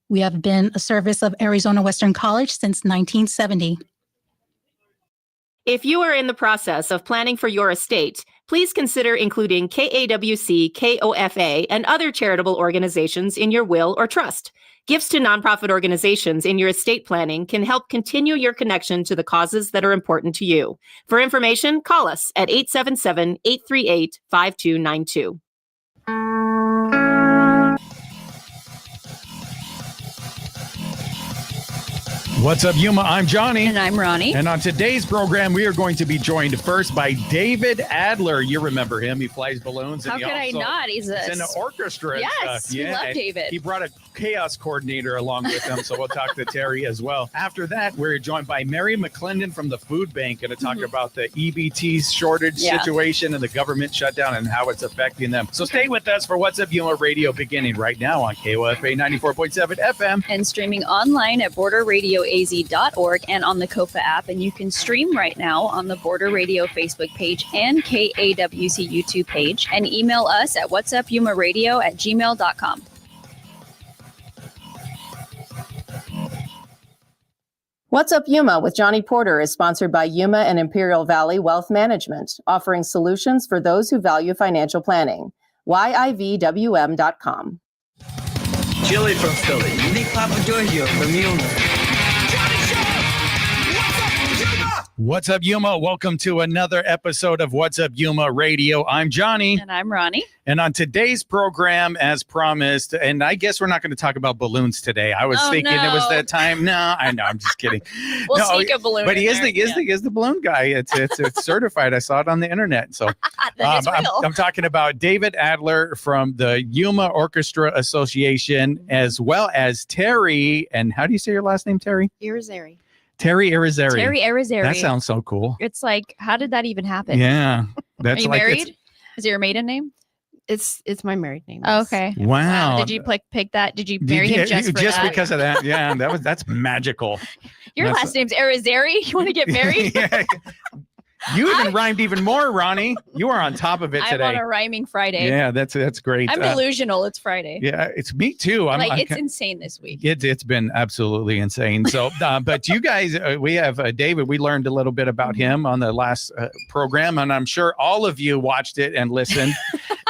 We have been a service of Arizona Western College since 1970. If you are in the process of planning for your estate, please consider including KAWC, KOFA, and other charitable organizations in your will or trust. Gifts to nonprofit organizations in your estate planning can help continue your connection to the causes that are important to you. For information, call us at 877-838-5292. What's up, Yuma? I'm Johnny. And I'm Ronnie. And on today's program, we are going to be joined first by David Adler. You remember him. He flies balloons. How could I not? He's in the orchestra. Yes, we love David. He brought a chaos coordinator along with him, so we'll talk to Terry as well. After that, we're joined by Mary McClendon from the Food Bank, going to talk about the EBT shortage situation and the government shutdown and how it's affecting them. So stay with us for What's Up Yuma Radio, beginning right now on KOFA 94.7 FM. And streaming online at borderradioaz.org and on the KOFA app. And you can stream right now on the Border Radio Facebook page and KAWC YouTube page. And email us at whatsupyumaradio@gmail.com. What's Up Yuma with Johnny Porter is sponsored by Yuma and Imperial Valley Wealth Management, offering solutions for those who value financial planning. YIVWM.com. Chili from Philly. Unique Papa Giorgio from Yuma. What's up, Yuma? Welcome to another episode of What's Up Yuma Radio. I'm Johnny. And I'm Ronnie. And on today's program, as promised, and I guess we're not going to talk about balloons today. I was thinking it was that time. No, I know. I'm just kidding. We'll sneak a balloon. But he is the balloon guy. It's certified. I saw it on the internet. So I'm talking about David Adler from the Yuma Orchestra Association, as well as Terry. And how do you say your last name, Terry? Irizarry. Terry Irizarry. Terry Irizarry. That sounds so cool. It's like, how did that even happen? Yeah. That's Are you married? Is it your maiden name? It's my married name. Oh, okay. Wow. Did you pick that? Did you marry him just because of that? Yeah, that's magical. Your last name's Irizarry. You want to get married? Yeah. You even rhymed even more, Ronnie. You are on top of it today. I'm on a rhyming Friday. Yeah, that's great. I'm delusional. It's Friday. Yeah, it's me too. It's insane this week. It's been absolutely insane. So, but you guys, we have David. We learned a little bit about him on the last program, and I'm sure all of you watched it and listened,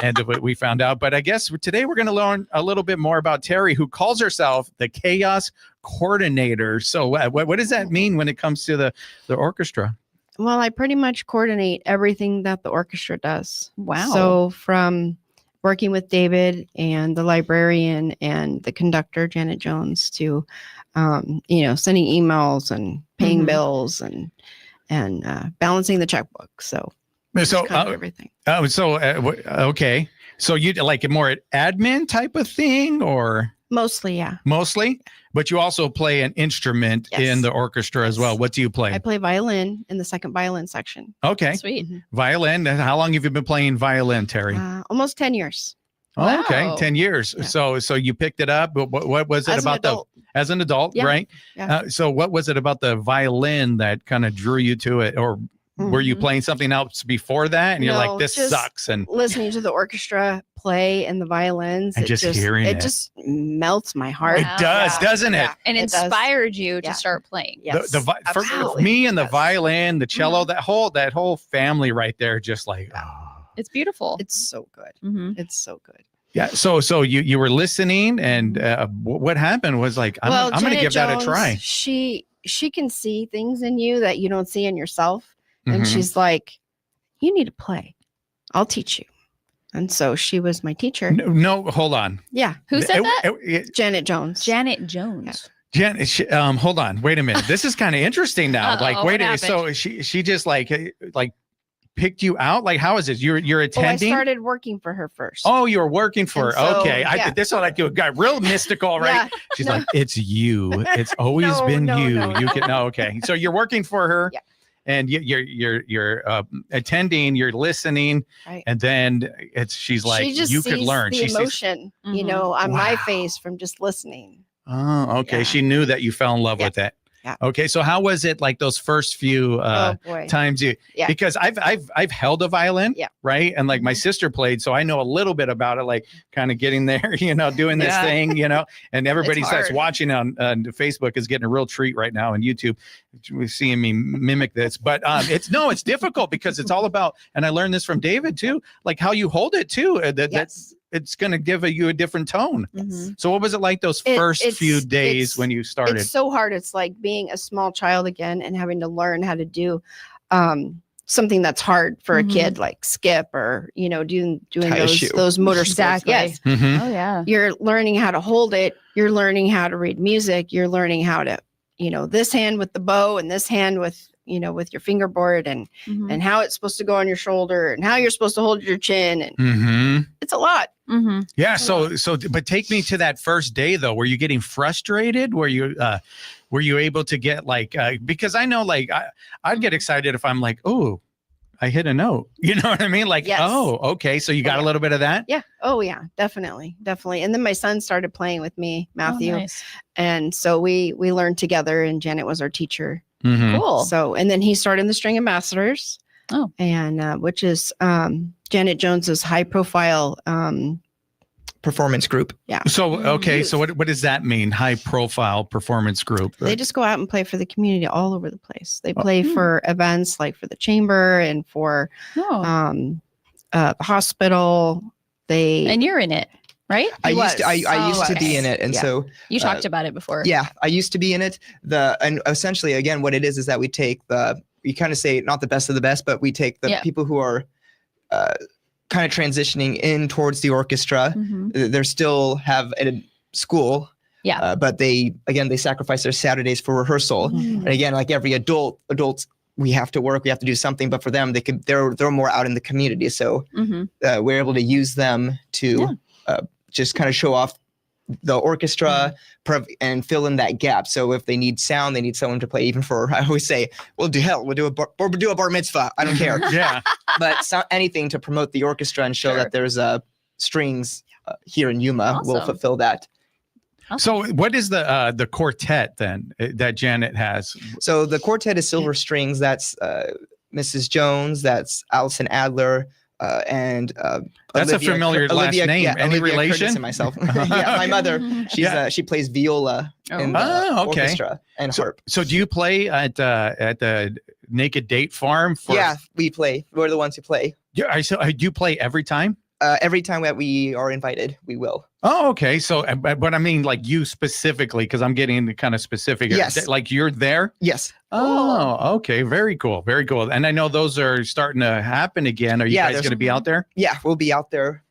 and we found out. But I guess today we're going to learn a little bit more about Terry, who calls herself the Chaos Coordinator. So, what does that mean when it comes to the orchestra? Well, I pretty much coordinate everything that the orchestra does. Wow. So from working with David and the librarian and the conductor, Janet Jones, to, sending emails and paying bills and balancing the checkbook. So kind of everything. Okay. So you like more admin type of thing, or? Mostly, yeah. Mostly? But you also play an instrument in the orchestra as well. What do you play? I play violin in the second violin section. Okay. Sweet. Violin. How long have you been playing violin, Terry? Almost 10 years. Oh, wow. Okay. 10 years. Yeah. So you picked it up. What was it as an adult, right? Yeah. So what was it about the violin that kind of drew you to it? Or were you playing something else before that? And you're like, this sucks. And listening to the orchestra play and the violins. And hearing it. It just melts my heart. It does, doesn't it? Yeah. And inspired you to start playing. Yes. For me and the violin, the cello, that whole family right there, just like, it's beautiful. It's so good. It's so good. Yeah. So you were listening, and what happened was like, I'm going to give that a try. She can see things in you that you don't see in yourself. And she's like, you need to play. I'll teach you. And so she was my teacher. No, hold on. Yeah. Who said that? Janet Jones. Janet Jones. Yeah. Hold on. Wait a minute. This is kind of interesting now. Wait a minute. So she just like picked you out? Like, how is this? You're attending? I started working for her first. Oh, you were working for her. So, okay. yeah. This one got real mystical, right? Yeah. She's like, it's you. It's always been you. You can okay. So you're working for her. Yeah. And you're attending, you're listening, right. And then she's like, you could learn. The emotion, on my face from just listening. Oh, okay. Yeah. She knew that you fell in love with that. Okay. So how was it like those first few Oh boy. times Yeah. because I've held a violin, Yeah. right? And like my sister played, so I know a little bit about it, like kind of getting there, doing this Yeah. thing, and everybody It's that's hard. watching on Facebook is getting a real treat right now, and YouTube, we're seeing me mimic this, but it's difficult because it's all about, and I learned this from David too, like how you hold it too. That's it's going to give you a different tone. Mhm. So what was it like those first few days when you started? It's so hard. It's like being a small child again and having to learn how to do something that's hard for a kid, like skip or doing Tie a shoe. those motor Exactly. skills. Yes, Mhm. Oh yeah. you're learning how to hold it. You're learning how to read music. You're learning how to this hand with the bow and this hand with with your fingerboard and Mhm. and how it's supposed to go on your shoulder and how you're supposed to hold your chin, and Mm-hmm. it's a lot. Mhm. Yeah. So, but take me to that first day though. Were you getting frustrated? Were you able to get because I know I'd get excited if I'm like, oh, I hit a note. You know what I mean? Like, Yes. oh, okay. So you got a little bit of that? Yeah. Oh yeah, definitely. And then my son started playing with me, Matthew. Oh, nice. And so we learned together, and Janet was our teacher. Mhm. Cool. So, and then he started in the String Ambassadors. Oh. And which is Janet Jones's high profile. Performance group. Yeah. So, okay. Youth. So what does that mean? High profile performance group? They just go out and play for the community all over the place. They play for events like for the chamber and for Oh. the hospital. And you're in it, right? I He used to, was. I used to okay. be in it, and Yeah. so You talked about it before. yeah, I used to be in it. And essentially, again, what it is that we take we kind of say not the best of the best, but we take the Yeah. people who are kind of transitioning in towards the orchestra. Mhm. They still have a school, Yeah. but they sacrifice their Saturdays for rehearsal. Mhm. And again, like every adults, we have to work, we have to do something. But for them, they're more out in the community, so Mhm. we're able to use them to just kind of show off the orchestra and fill in that gap. So if they need sound, they need someone to play. Even for, I always say, we'll do a bar mitzvah. I don't care. Yeah. But anything to promote the orchestra and show Sure. that there's strings here in Yuma will Awesome. fulfill that. So what is the quartet then that Janet has? So the quartet is silver strings. That's Mrs. Jones. That's Allison Adler. And That's a familiar last name. Yeah, Any Olivia Curtis relation? and myself. Yeah, my mother. She plays viola in the Oh, okay. orchestra and harp. So do you play at the Naked Date Farm? Yeah, we play. We're the ones who play. Yeah. So do you play every time? Every time that we are invited, we will. Oh, okay. So, but I mean, like you specifically, because I'm getting kind of specific. here. Yes. Like you're there. Yes. Oh, okay. Very cool. Very cool. And I know those are starting to happen again. Are you guys there's- going to be out there? Yeah, we'll be out there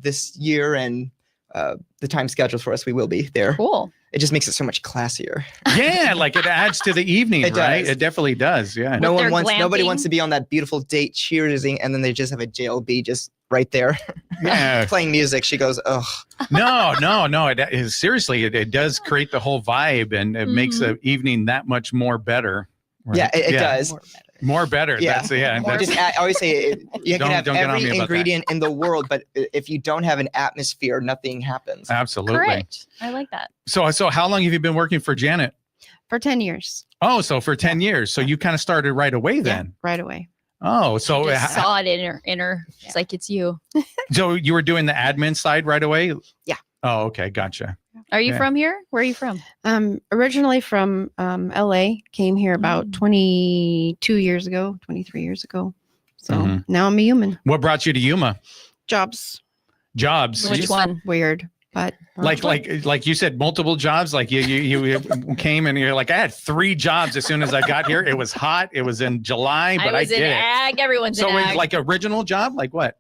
this year, and the time scheduled for us, we will be there. Cool. It just makes it so much classier. Yeah, like it adds to the evening, It right? does. It definitely does. Yeah. their Nobody glamping? wants to be on that beautiful date cheersing, and then they just have a JLB just right there Yeah. playing music. She goes, "Ugh." No. It is seriously. It does create the whole vibe, and it makes the evening that much more better. right? Yeah, it does. More better. Yeah. That's Just I always say you Don't- can have don't get on me every about that. ingredient in the world, but if you don't have an atmosphere, nothing happens. absolutely. Correct. I like that. So how long have you been working for Janet? For 10 years. Oh, so for 10 years. So you kind of started right away then. Right away. Oh, so Just saw it in her. It's like it's you. so you were doing the admin side right away? Yeah. Oh, okay, gotcha. Are you Yeah. from here? Where are you from? Originally from LA, came here about Mm. 22 years ago, 23 years ago. So Mhm. now I'm a human. What brought you to Yuma? Jobs. Jobs. Which Just one? Weird, but Like you said, multiple jobs. Like you came and you're like, I had 3 jobs as soon as I got here. It was hot. It was in July, but I was did in it. ag. Everyone's So in it's ag. like original job? Like what?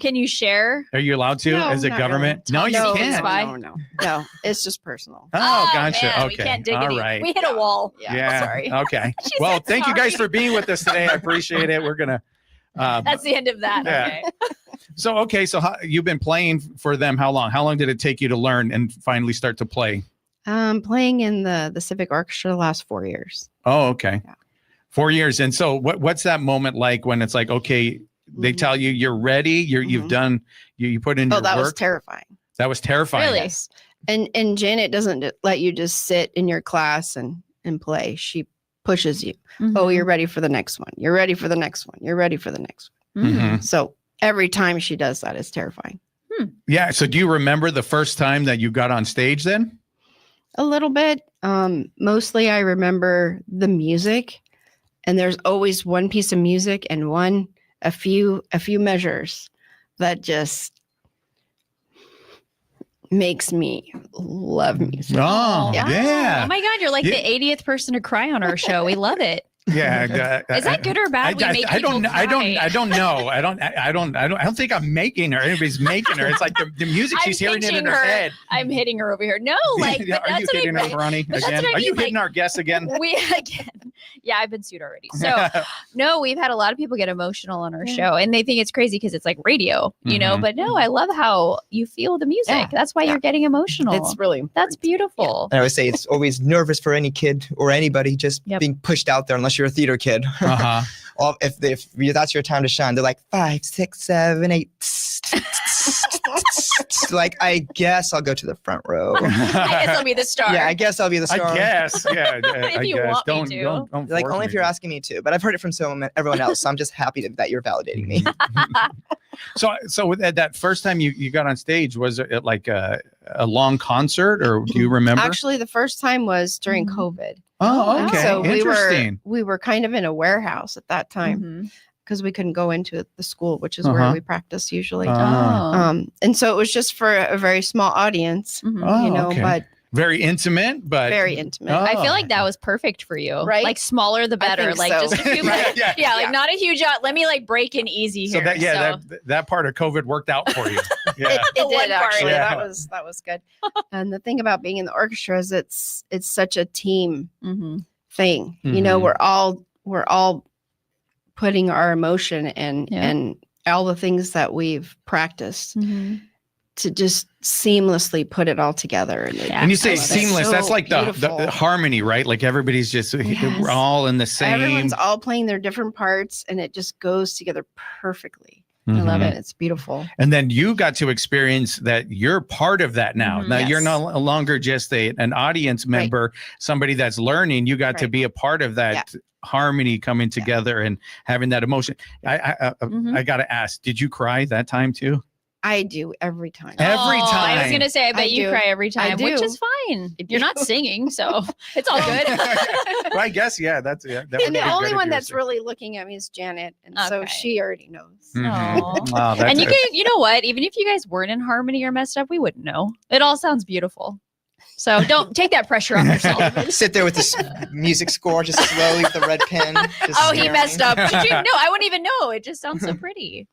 Can you share? Are you allowed to No, as a not government? really. No, you No, can't. spy. No, it's just personal. Oh, gotcha. Man, okay. We can't dig All any. right. We hit a wall. Yeah. Sorry. Okay. She Well, said thank you guys sorry. for being with us today. I appreciate it. We're gonna. That's the end of that. Yeah. Okay. So you've been playing for them. How long? How long did it take you to learn and finally start to play? Playing in the Civic Orchestra the last 4 years. Oh, okay. Yeah. 4 years. And so what's that moment like when it's like, okay, they Mhm. tell you you're ready, you've Mhm. done, you put in Oh, your that was work. terrifying. That was terrifying. Really? Yes. And Janet doesn't let you just sit in your class and and play. She pushes you. Mhm. Oh, you're ready for the next one. You're ready for the next one. You're ready for the next one. Mhm. So every time she does that, it's terrifying. Yeah. So do you remember the first time that you got on stage then? A little bit. Mostly I remember the music, and there's always one piece of music and a few measures that just makes me love music. Oh, yeah. Oh my God, you're like Yeah. the 80th person to cry on our show. We love it. Yeah. Is that good or bad? We make I people don't know. I cry. don't think I'm making her. Anybody's making her. It's like the music I'm she's hearing it in pinching her her. head. I'm hitting her over here. No, like, but Yeah, are you that's what hitting I her, Ronnie, but that's again? what I Are you mean, hitting like- our guests again? we again. Yeah, I've been sued already. So no, we've had a lot of people get emotional on our show, and they think it's crazy because it's like radio, you know. Mhm. But no, I love how you feel the music. Yeah. That's why Yeah. you're getting emotional. It's really important. That's beautiful. And I would say it's always nervous for any kid or anybody just Yep. being pushed out there, unless you're a theater kid. Uh-huh. If that's your time to shine, they're like 5, 6, 7, 8. Like, I guess I'll go to the front row. I guess I'll be the star. Yeah, I guess I'll be the star. I guess. Yeah. If I you guess. want me Don't, to. don't Like, force only if me you're to. asking me to. But I've heard it from everyone else, so I'm just happy that you're validating me. So with that first time you got on stage, was it like a long concert, or do you remember? Actually, the first time was during Mhm. COVID. Oh, okay. So Interesting. we were kind of in a warehouse at that time Mhm. because we couldn't go into the school, which is Uh-huh. where we practice usually. Ah. And so it was just for a very small audience, Mhm. Oh, you know, okay. but Very intimate, but very intimate. I Oh. feel like that was perfect for you. Right? Like smaller the I better. think Like so. just a few Right, yeah, yeah. like not a huge let me like break in easy So here. that part of COVID worked out for you. Yeah. It The one did part. actually. Yeah. That was good. And the thing about being in the orchestra is it's such a team Mhm. thing. You know, Mhm. we're all putting our emotion and Yeah. and all the things that we've practiced Mhm. to just seamlessly put it all together. And, Yeah. And you say I love it. seamless, that's So like the beautiful. harmony, right? Like everybody's just Yes. we're all in the same. everyone's all playing their different parts and it just goes together perfectly. I love Mhm. it. It's beautiful. And then you got to experience that you're part of that now. Mhm. Now you're Yes. no longer just an audience member, somebody that's learning. You got to Right. be a part of that harmony coming together and having that emotion. I Mhm. got to ask, did you cry that time too? I do every time. Every Oh, I was time. gonna say, I bet I you do. cry every time, which do. is fine. You're not singing, so it's all good. Well, I guess, yeah, that's that would And be the good only if one you were that's singing. really looking at me is Janet. And so Okay. she already knows. Mhm. Aw. Wow, that's And you a- can, you know what? Even if you guys weren't in harmony or messed up, we wouldn't know. It all sounds beautiful. So don't take that pressure off yourself. Sit there with this music score, just slowly with the red pen. just Oh, he staring. messed up. Did you? No, I wouldn't even know. It just sounds so pretty.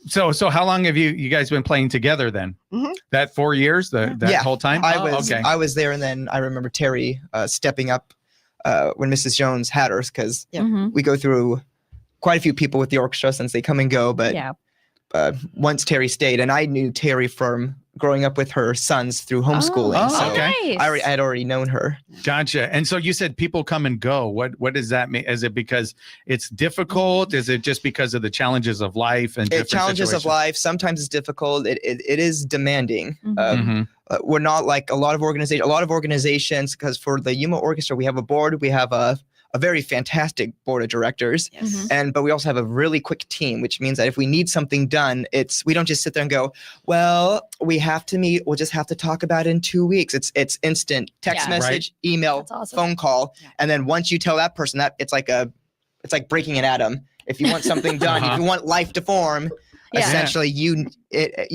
So how long have you guys been playing together then? Mhm. That 4 years, that Yeah, whole time? I Oh, was okay. I was there, and then I remember Terry stepping up when Mrs. Jones had hers, because Yeah. Mhm. we go through quite a few people with the orchestra since they come and go. But Yeah. once Terry stayed, and I knew Terry from growing up with her sons through homeschooling. Oh, so okay. Nice. I had already known her. Gotcha. And so you said people come and go. What does that mean? Is it because it's difficult? Is it just because of the challenges of life and different Challenges of situations? life. Sometimes it's difficult. It is demanding. Mhm. Mhm. We're not like a lot of organizations, because for the Yuma Orchestra, we have a board, we have a very fantastic board of directors. Yes. Mhm. But we also have a really quick team, which means that if we need something done, we don't just sit there and go, well, we have to meet. We'll just have to talk about it in 2 weeks. It's instant text Yeah. message, email, That's awesome. phone call. Yeah. And then once you tell that person that, it's like breaking an atom. If you want something done, Uh-huh. if you want life to form, Yeah. essentially you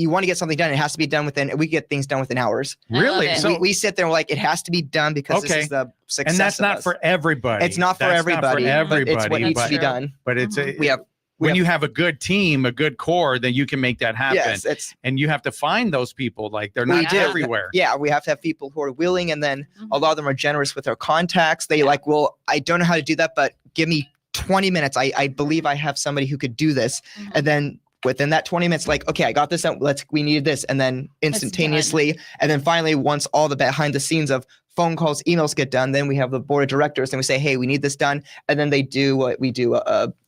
want to get something done. It has to be done we get things done within hours. I love Really? it. So we sit there and we're like, it has to be done because Okay. this is the success. and that's of not us. for everybody. It's not for That's everybody. But it's what needs to be True. done. But it's We have when have- you have a good team, a good core, then you can make that happen. yes, it's And you have to find those people. Like they're We not do. everywhere. yeah, we have to have people who are willing, and then Mhm. a lot of them are generous with their contacts. They like, well, I don't know how to do that, but give me 20 minutes. I believe I have somebody who could do this. Mhm. And then within that 20 minutes, like, okay, I got this. We needed this. And then instantaneously. And then finally, once all the behind the scenes of phone calls, emails get done, then we have the board of directors and we say, hey, we need this done. And then they do what we do.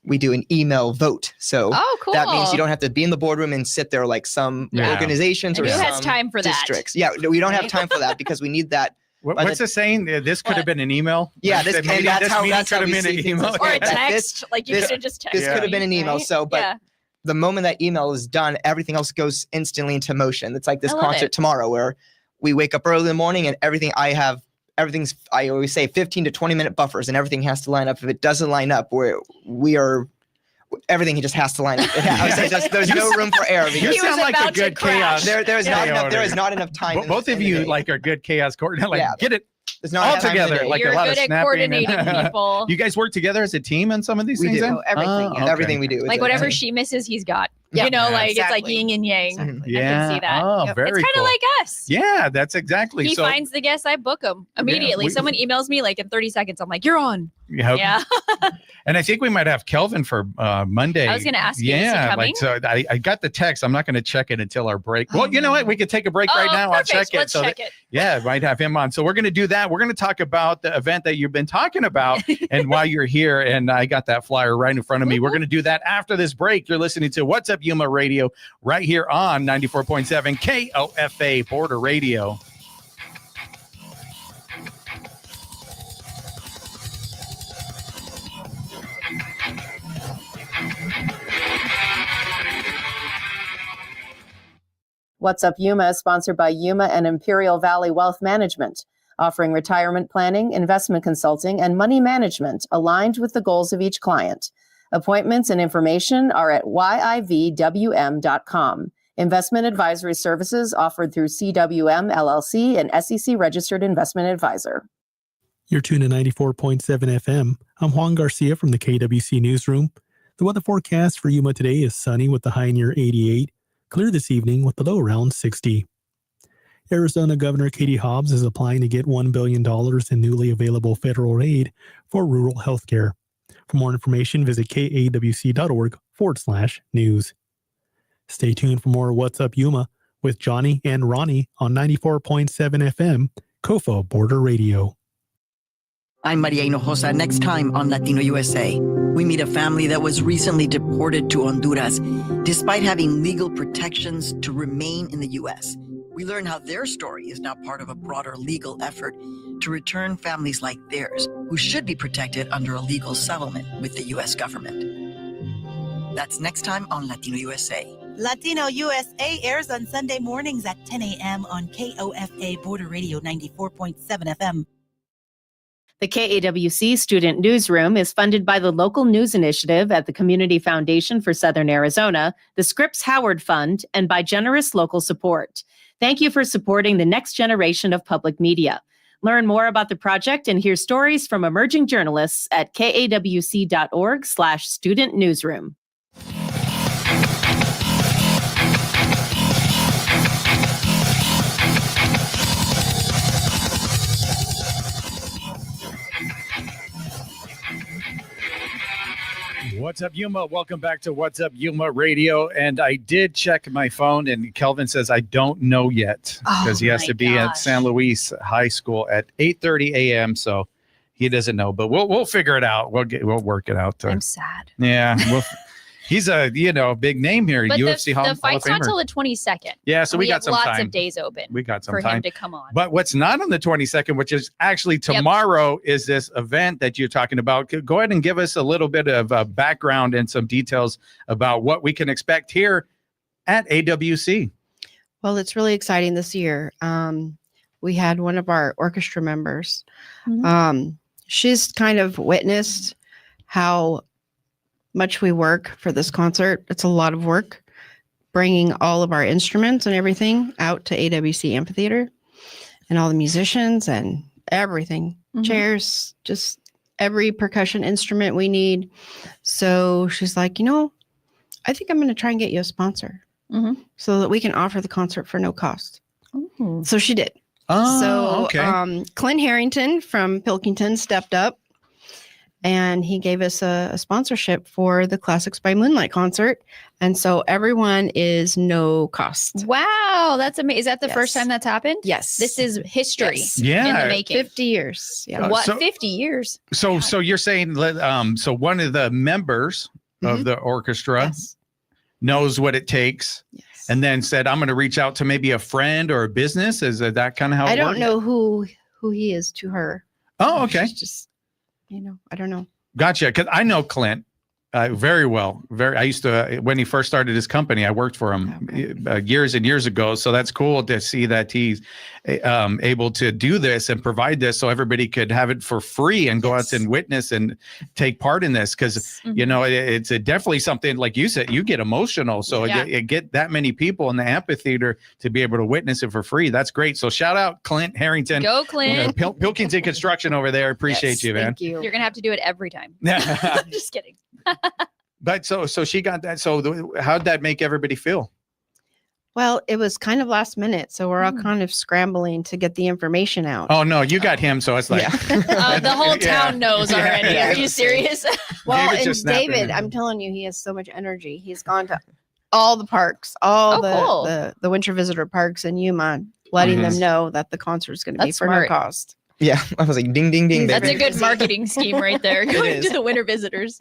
We do an email vote. So Oh, cool. that means you don't have to be in the boardroom and sit there like some Yeah. organizations And or who has some time for that? districts. Yeah, no, we don't have Right? time for that because we need that What's the saying? This could have been an email. Yeah, That's how we been an see things email. as Or a well. text. Like you this- could have just texted. This could have been an email. right? So, but yeah. the moment that email is done, everything else goes instantly into motion. It's like this I love concert it. tomorrow where we wake up early in the morning and everything I always say 15 to 20 minute buffers and everything has to line up. If it doesn't line up, everything just has to line up. I would say there's no room for error. You Because He was sound like a about to good chaos. crash. there is not enough time. Both of you are good chaos coordinators. Like, Yeah. get it there's not all enough time in the together. day. Like You're a lot good of at snapping. coordinating people. You guys work together as a team on some of these We things? do. then? Oh, everything. Oh, okay. Everything we do. is Like a whatever team. she misses, he's got. Yeah. You know, like it's like Exactly. yin and yang. Exactly. Yeah. I can see that. Oh, Yep. very It's kind of cool. like us. Yeah, that's exactly. He so, finds the guests, I book them immediately. we- Someone emails me like in 30 seconds. I'm like, you're on. Yep. Yeah. And I think we might have Kelvin for Monday. I was going to ask you, is he Yeah, coming? like so I got the text. I'm not going to check it until our break. Well, you know what? We could take a break right now. Perfect. I'll check it. Let's check it. Yeah, might have him on. So we're going to do that. We're going to talk about the event that you've been talking about and why you're here. And I got that flyer right in front of me. We're going to do that after this break. You're listening to What's Up Yuma Radio right here on 94.7 KOFA Border Radio. What's Up Yuma is sponsored by Yuma and Imperial Valley Wealth Management, offering retirement planning, investment consulting, and money management aligned with the goals of each client. Appointments and information are at yivwm.com. Investment advisory services offered through CWM LLC, an SEC registered investment advisor. You're tuned to 94.7 FM. I'm Juan Garcia from the KWC Newsroom. The weather forecast for Yuma today is sunny with the high near 88, clear this evening with the low around 60. Arizona Governor Katie Hobbs is applying to get $1 billion in newly available federal aid for rural health care. For more information, visit kawc.org/news. Stay tuned for more What's Up Yuma with Johnny and Ronnie on 94.7 FM, KOFA Border Radio. I'm Maria Hinojosa. Next time on Latino USA, we meet a family that was recently deported to Honduras despite having legal protections to remain in the U.S. We learn how their story is now part of a broader legal effort to return families like theirs who should be protected under a legal settlement with the U.S. government. That's next time on Latino USA. Latino USA airs on Sunday mornings at 10 a.m. on KOFA Border Radio 94.7 FM. The KAWC Student Newsroom is funded by the Local News Initiative at the Community Foundation for Southern Arizona, the Scripps Howard Fund, and by generous local support. Thank you for supporting the next generation of public media. Learn more about the project and hear stories from emerging journalists at kawc.org/student newsroom. What's up, Yuma? Welcome back to What's Up Yuma Radio. And I did check my phone, and Kelvin says I don't know yet because he has to be at San Luis High School at 8:30 a.m. So he doesn't know, but we'll figure it out. We'll work it out. I'm sad. Yeah, he's a big name here, But UFC Hall the of fight's not Famer. till the 22nd. Yeah, so we got have some lots time. of days open. We got some for time him to come on. But what's not on the 22nd, which is actually tomorrow, is this event that you're talking about. Go ahead and give us a little bit of background and some details about what we can expect here at AWC. Well, it's really exciting this year. We had one of our orchestra members. She's kind of witnessed how much we work for this concert. It's a lot of work bringing all of our instruments and everything out to AWC Amphitheater and all the musicians and everything, chairs, just every percussion instrument we need. So she's like, I think I'm going to try and get you a sponsor so that we can offer the concert for no cost. So she did. Clint Harrington from Pilkington stepped up and he gave us a sponsorship for the Classics by Moonlight concert. And so everyone is no cost. Wow, that's amazing. Is that the first time that's happened? Yes. This is history in Yeah. the making. 50 years. Yeah. What, 50 years? So you're saying, so one of the members of the orchestra knows what it takes and then said, I'm going to reach out to maybe a friend or a business. Is that kind of how it I don't works? know who who he is to her. Oh, okay. She's just, I don't know. Gotcha. Because I know Clint very well. I used to, when he first started his company, I worked for him years and years ago. So that's cool to see that he's able to do this and provide this so everybody could have it for free and go out and witness and take part in this. Because, it's definitely something, like you said, you get emotional. So you get that many people in the amphitheater to be able to witness it for free. That's great. So shout out Clint Harrington. Go, Clint. Pilkington Construction over there. Appreciate you, man. Thank you. You're going to have to do it every time. Just kidding. But so she got that. So how'd that make everybody feel? Well, it was kind of last minute, so we're all kind of scrambling to get the information out. Oh no, you got him, so it's like the whole town knows already. Are you serious? Well, David's and David, I'm telling you, he has so much energy. He's gone to all the parks, the winter visitor parks in Yuma, letting them know that the concert is going to be for no cost. Yeah, I was like, ding, ding, ding. That's baby. a good marketing scheme right there. Going to the winter visitors.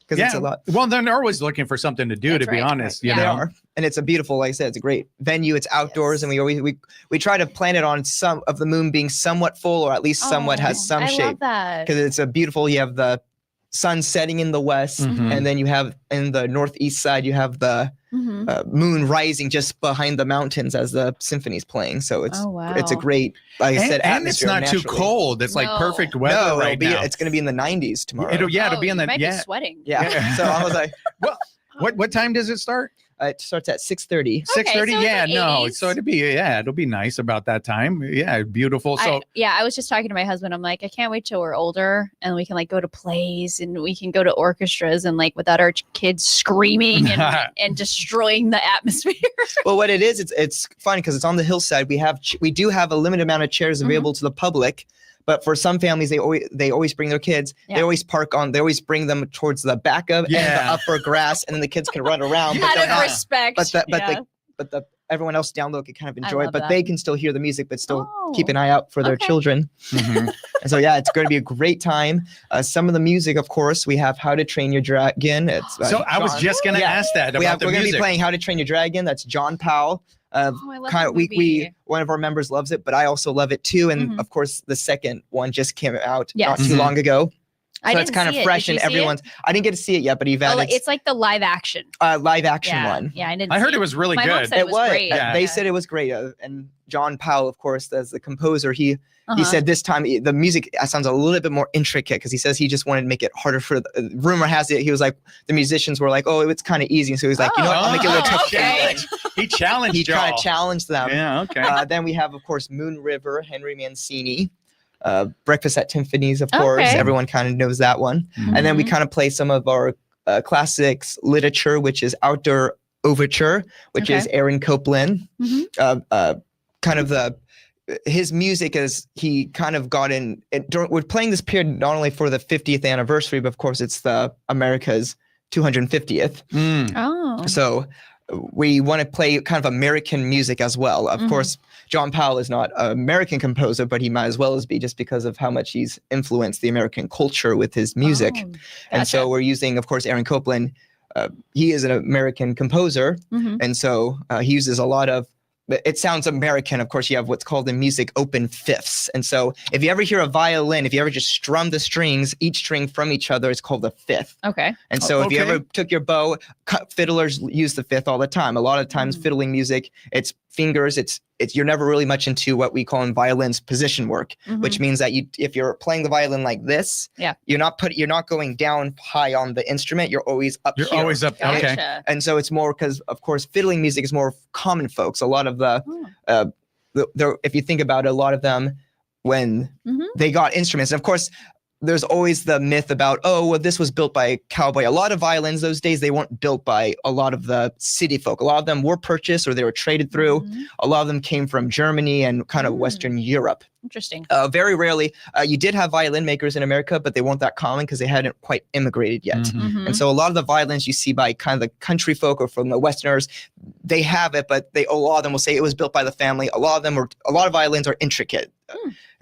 Because it's a lot. Well, they're always looking for something to do, to be honest. You know? They are. And it's a beautiful, like I said, it's a great venue. It's outdoors, and we try to plan it on some of the moon being somewhat full, or at least somewhat has some shape. I love that. Because it's a beautiful, you have the sun setting in the west, and then you have in the northeast side, you have the moon rising just behind the mountains as the symphony's playing. So it's a great, like I said, and it's not too cold. It's like perfect weather right now. It's going to be in the 90s tomorrow. It'll be in the be sweating. Yeah. So I was like, well, what time does it start? It starts at 6:30. 6:30. So it'll be nice about that time. Yeah, beautiful. So I was just talking to my husband. I'm like, I can't wait till we're older and we can like go to plays and we can go to orchestras and like without our kids screaming and destroying the atmosphere. Well, what it is, it's fun because it's on the hillside. We do have a limited amount of chairs available to the public. But for some families, they always bring their kids. Yeah. They always they always bring them towards the back of and the upper grass, and then the kids can run around. Out of respect. But everyone else down low can kind of enjoy it. But they can still hear the music, but still keep an eye out for their children. And so it's going to be a great time. Some of the music, of course, we have How to Train Your Dragon. I was just going to ask that about we're going to be playing How to Train Your Dragon. That's John Powell. I love that movie. One of our members loves it, but I also love it too. And of course, the second one just came out not too long ago. So it's kind of fresh in everyone's. I didn't get to see it yet, but it's like the live action. One. Yeah, I heard it was really good. Mom said it was great. They said it was great. And John Powell, of course, as the composer, he said this time the music sounds a little bit more intricate because he says he just wanted to make it harder for the rumor has it he was like the musicians were like, oh, it's kind of easy, so he was like, you know what, I'll make it a little tough. He challenged he kind of challenged them. Yeah, okay. Then we have, of course, Moon River, Henry Mancini. Breakfast at Tiffany's, of course. Everyone kind of knows that one. And then we kind of play some of our classics literature, which is Outdoor Overture, which is Aaron Copland. Kind of his music is he kind of got in. We're playing this period not only for the 50th anniversary, but of course it's the America's 250th. So we want to play kind of American music as well. Of course, John Powell is not an American composer, but he might as well as be just because of how much he's influenced the American culture with his music. And so we're using, of course, Aaron Copland. He is an American composer. And so he uses a lot of, it sounds American. Of course, you have what's called in music open fifths. And so if you ever hear a violin, if you ever just strum the strings, each string from each other is called a fifth. Okay. And so if you ever took your bow, fiddlers use the fifth all the time. A lot of times fiddling music, it's fingers, it's you're never really much into what we call in violins position work, which means that if you're playing the violin like this, you're not going down high on the instrument, you're always up here. You're always up. Gotcha. Okay. And so it's more because, of course, fiddling music is more common folks. A lot of if you think about it, a lot of them, when they got instruments, and of course, there's always the myth about, oh, well, this was built by a cowboy. A lot of violins those days, they weren't built by a lot of the city folk. A lot of them were purchased or they were traded through. A lot of them came from Germany and kind of Western Europe. Interesting. Very rarely. You did have violin makers in America, but they weren't that common because they hadn't quite immigrated yet. And so a lot of the violins you see by kind of the country folk or from the Westerners, they have it, but a lot of them will say it was built by the family. A lot of violins are intricate.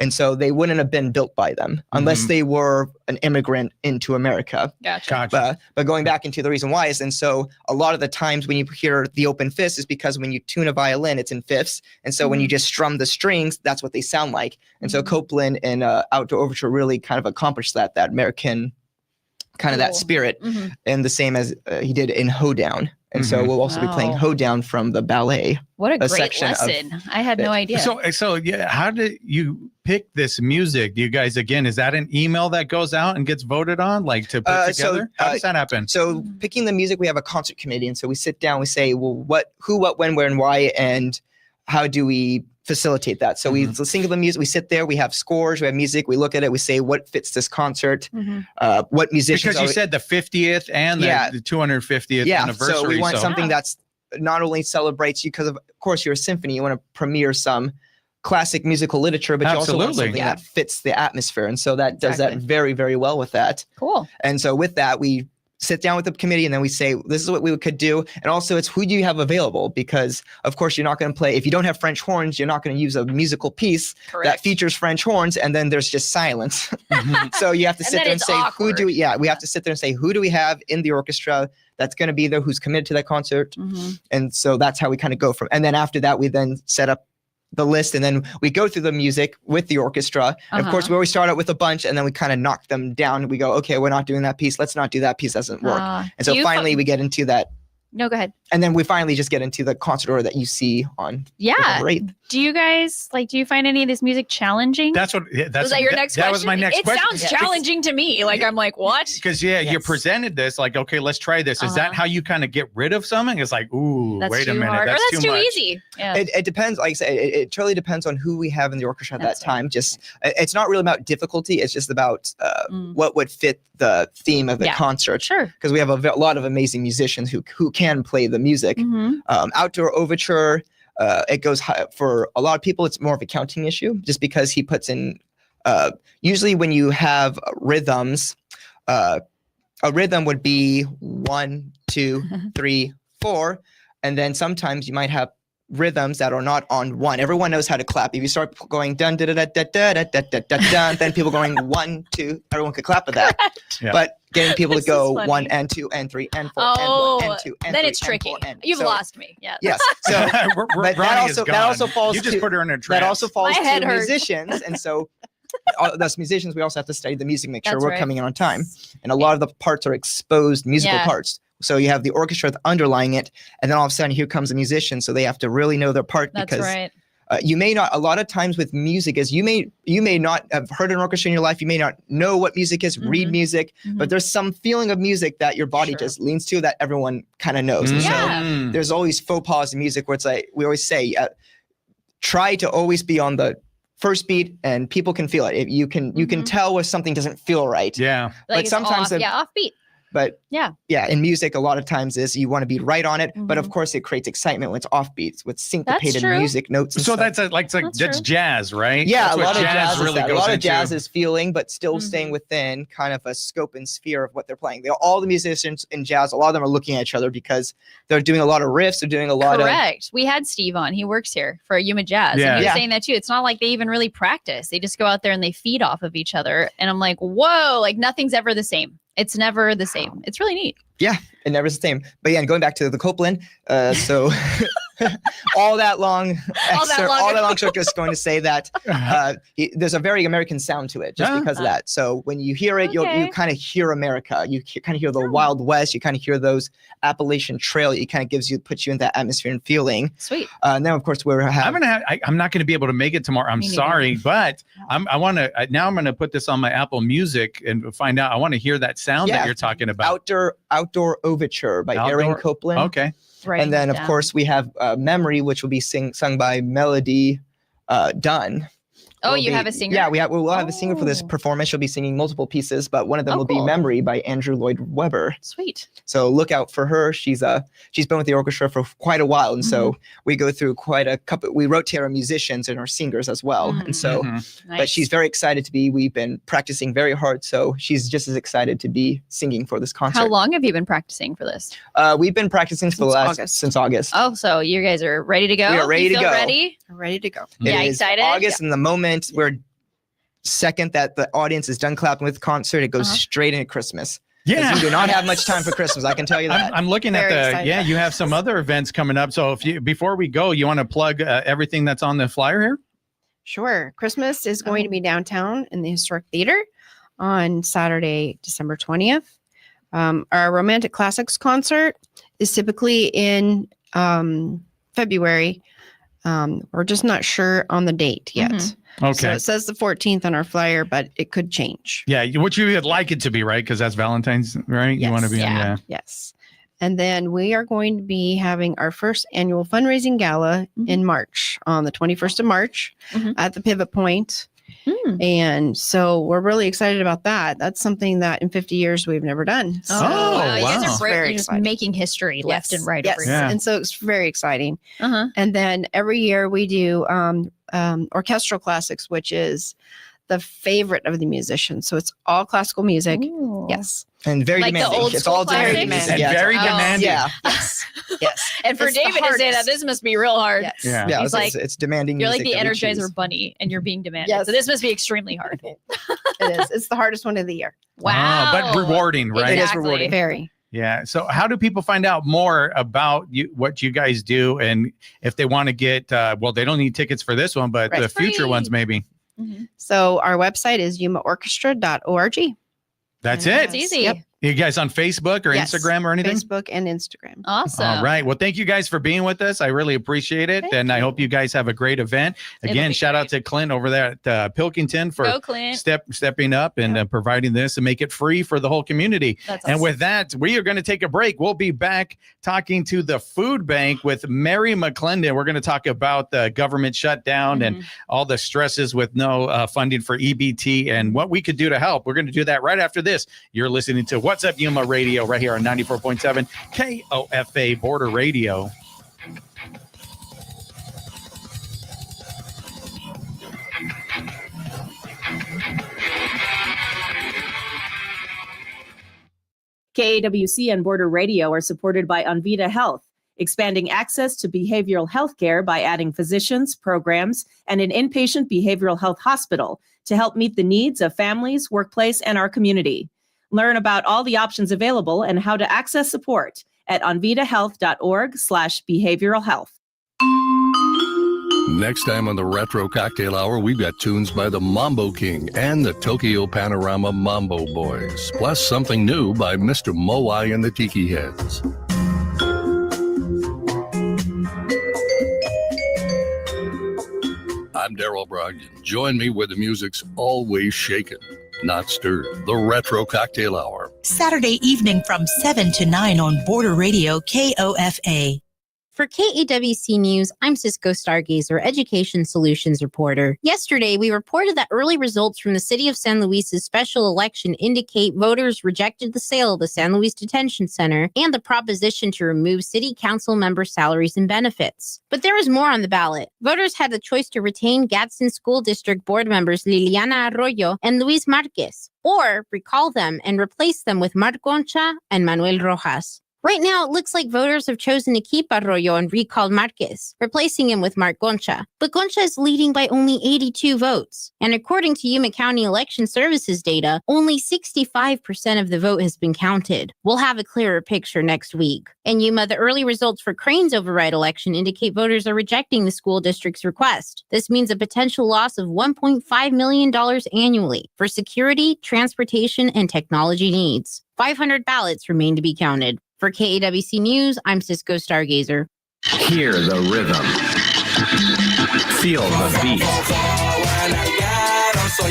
And so they wouldn't have been built by them unless they were an immigrant into America. Gotcha. But going back into the reason why is, and so a lot of the times when you hear the open fifths is because when you tune a violin, it's in fifths. And so when you just strum the strings, that's what they sound like. like. And so Copeland and Outdoor Overture really kind of accomplished that American kind of that spirit, and the same as he did in Hoedown. And so we'll also be playing Hoedown from the ballet. What a great section lesson. I had no idea. So yeah, how did you pick this music? Do you guys, again, is that an email that goes out and gets voted on, like to put together? How does that happen? So picking the music, we have a concert committee. And so we sit down, we say, well, who, what, when, where, and why, and how do we facilitate that? So we sing the music, we sit there, we have scores, we have music, we look at it, we say what fits this concert, what musicians. Because you said the 50th and the 250th anniversary. So we want something that's not only celebrates you, because of course you're a symphony, you want to premiere some classic musical literature, but you also want something that fits the atmosphere. And so that does that very, very well with that. Cool. And so with that, we sit down with the committee and then we say, this is what we could do. And also it's who do you have available? Because of course you're not going to play, if you don't have French horns, you're not going to use a musical piece that features French horns. And then there's just silence. So you have to sit there and say, we have to sit there and say, who do we have in the orchestra that's going to be there, who's committed to that concert. And so that's how we kind of go from, and then after that, we then set up the list and then we go through the music with the orchestra. And of course, we always start out with a bunch and then we kind of knock them down. We go, okay, we're not doing that piece. Let's not do that piece. Doesn't work. And so finally we get into that. No, go ahead. And then we finally just get into the concert order that you see on. Do you guys do you find any of this music challenging? Was that your next question? That was my next question. It sounds challenging to me. Like I'm like, what? Because you presented this like, okay, let's try this. Is that how you kind of get rid of something? It's like, ooh, that's wait a minute, hard. that's too much. easy. Yeah. It depends. Like I said, it totally depends on who we have in the orchestra at that time. Just it's not really about difficulty. It's just about what would fit the theme of the concert. Sure. Because we have a lot of amazing musicians who can play the music. Outdoor Overture, it goes high, for a lot of people, it's more of a counting issue just because he puts in, usually when you have rhythms, a rhythm would be 1, 2, 3, 4. And then sometimes you might have rhythms that are not on one. Everyone knows how to clap. If you start going dun da da da da da da da da dun, then people going 1, 2, everyone could clap with that. But getting people to go 1 and 2 and 3 and 4 and 2 and 3 then it's tricky. You've lost me. Yeah. Yes. So but that also falls. You just put her in a trance. That also falls My head to hurts. musicians, and so. Us musicians, we also have to study the music, make sure we're coming in on time. And a lot of the parts are exposed musical parts. So you have the orchestra underlying it, and then all of a sudden here comes a musician. So they have to really know their part because you may not. A lot of times with music is you may not have heard an orchestra in your life. You may not know what music is, read music, but there's some feeling of music that your body just leans to that everyone kind of knows. And so there's always faux pas in music where it's like we always say, try to always be on the first beat and people can feel it. If you can tell when something doesn't feel right. Yeah. Like but sometimes offbeat. But in music, a lot of times is you want to be right on it, but of course it creates excitement when it's offbeats with syncopated music notes. And so stuff. that's jazz, right? Yeah, that's a lot of jazz really goes a lot of into. jazz is feeling, but still staying within kind of a scope and sphere of what they're playing. All the musicians in jazz, a lot of them are looking at each other because they're doing a lot of riffs. They're doing a lot Correct. We had Steve on. He works here for Yuma Jazz. And he was saying that too. It's not like they even really practice. They just go out there and they feed off of each other. And I'm like, whoa, like nothing's ever the same. It's never the same. It's really neat. Yeah, it never is the same. But yeah, and going back to the Copeland, so all that long excerpt just going to say that there's a very American sound to it just because of that. So when you hear it, you kind of hear America. You kind of hear the Wild West. You kind of hear those Appalachian Trail. It kind of puts you in that atmosphere and feeling. Sweet. And then of course I'm not going to be able to make it tomorrow. I'm sorry, but I'm going to put this on my Apple Music and find out. I want to hear that sound that you're talking about. Outdoor Overture by Aaron Copeland. Okay. Right. And then of course we have Memory, which will be sung by Melody Dunn. Oh, you have a singer? Yeah, we'll have a singer for this performance. She'll be singing multiple pieces, but one of them will be Memory by Andrew Lloyd Webber. Sweet. So look out for her. She's been with the orchestra for quite a while, and so we go through quite a couple. We rotate our musicians and our singers as well, and so. But she's very excited to be. We've been practicing very hard, so she's just as excited to be singing for this concert. How long have you been practicing for this? We've been practicing since August. Oh, so you guys are ready to go? We are ready to go. Ready to go. Yeah, excited. August, and the moment we're second that the audience is done clapping with the concert, it goes straight into Christmas. Yeah, we do not have much time for Christmas. I can tell you that. I'm looking at you have some other events coming up. So before we go, you want to plug everything that's on the flyer here? Sure. Christmas is going to be downtown in the Historic Theater on Saturday, December 20th. Our Romantic Classics concert is typically in February. We're just not sure on the date yet. Okay. So it says the 14th on our flyer, but it could change. Yeah, what you would like it to be, right? Because that's Valentine's, right? Yes. You want to be on, Yes. And then we are going to be having our first annual fundraising gala in March, on the 21st of March at the Pivot Point. And so we're really excited about that. That's something that in 50 years we've never done. So wow. You guys are very you're just exciting. making history left and right. Yes. Over here. And so it's very exciting. And then every year we do orchestral classics, which is the favorite of the musicians. So it's all classical music. Ooh. Yes. And very Like the demanding. old It's school all very classics? demanding. And very demanding. Yeah. Yes. Yes. And for It's the David to say that, hardest. this must be real hard. Yes. Yeah. Yeah, He's like, it's demanding. You're like music the that we choose. Energizer Bunny, and you're being demanded. Yes. So this must be extremely hard. It is. It's the hardest one of the year. Wow. But rewarding, right? It is Exactly. rewarding. Very. Yeah. So how do people find out more about you, what you guys do? And if they want to get, well, they don't need tickets for this one, but Right. the future Free. ones, maybe. So our website is yumaorchestra.org. That's And it. It's easy. Yep. You guys on Facebook or Yes. Instagram or anything? Facebook and Instagram. Awesome. All right. Well, thank you guys for being with us. I really appreciate it. Thank and I you. hope you guys have a great event. It'll Again, be shout out great. to Clint over there at Pilkington for Go, Clint. stepping up and providing this and make it free for the whole community. That's And awesome. with that, we are going to take a break. We'll be back talking to the food bank with Mary McClendon. We're going to talk about the government shutdown and all the stresses with no funding for EBT and what we could do to help. We're going to do that right after this. You're listening to What's Up Yuma Radio right here on 94.7 KOFA Border Radio. KAWC and Border Radio are supported by Anvita Health, expanding access to behavioral health care by adding physicians, programs, and an inpatient behavioral health hospital to help meet the needs of families, workplace, and our community. Learn about all the options available and how to access support at anvitahealth.org/behavioral health. Next time on the Retro Cocktail Hour, we've got tunes by the Mambo King and the Tokyo Panorama Mambo Boys, plus something new by Mr. Moai and the Tiki Heads. I'm Daryl Brogdon. Join me where the music's always shaken, not stirred. The Retro Cocktail Hour. Saturday evening from 7 to 9 on Border Radio KOFA. For KAWC News, I'm Cisco Stargazer, Education Solutions reporter. Yesterday, we reported that early results from the City of San Luis's special election indicate voters rejected the sale of the San Luis Detention Center and the proposition to remove city council member salaries and benefits. But there is more on the ballot. Voters had the choice to retain Gadsden School District board members Liliana Arroyo and Luis Marquez, or recall them and replace them with Marc Concha and Manuel Rojas. Right now, it looks like voters have chosen to keep Arroyo and recalled Marquez, replacing him with Marc Concha. But Concha is leading by only 82 votes. And according to Yuma County Election Services data, only 65% of the vote has been counted. We'll have a clearer picture next week. In Yuma, the early results for Crane's override election indicate voters are rejecting the school district's request. This means a potential loss of $1.5 million annually for security, transportation, and technology needs. 500 ballots remain to be counted. For KAWC News, I'm Cisco Stargazer. Hear the rhythm. Feel the beat.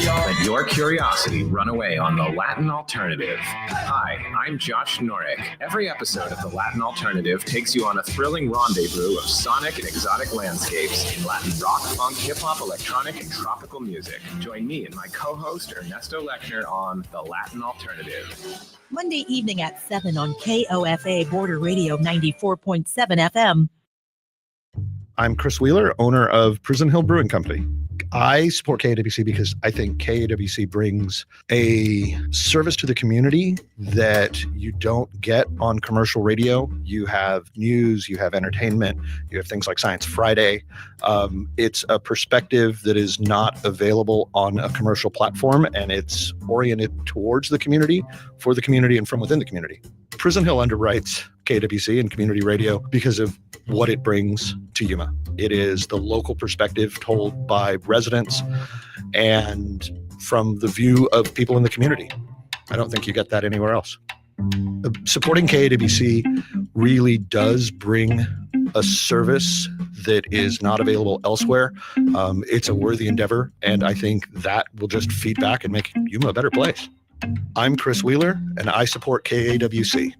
Let your curiosity run away on the Latin Alternative. Hi, I'm Josh Norrick. Every episode of the Latin Alternative takes you on a thrilling rendezvous of sonic and exotic landscapes in Latin rock, funk, hip-hop, electronic, and tropical music. Join me and my co-host Ernesto Lechner on the Latin Alternative. Monday evening at 7 on KOFA Border Radio 94.7 FM. I'm Chris Wheeler, owner of Prison Hill Brewing Company. I support KAWC because I think KAWC brings a service to the community that you don't get on commercial radio. You have news, you have entertainment, you have things like Science Friday. It's a perspective that is not available on a commercial platform, and it's oriented towards the community, for the community, and from within the community. Prison Hill underwrites KAWC and community radio because of what it brings to Yuma. It is the local perspective told by residents and from the view of people in the community. I don't think you get that anywhere else. Supporting KAWC really does bring a service that is not available elsewhere. It's a worthy endeavor, and I think that will just feed back and make Yuma a better place. I'm Chris Wheeler, and I support KAWC.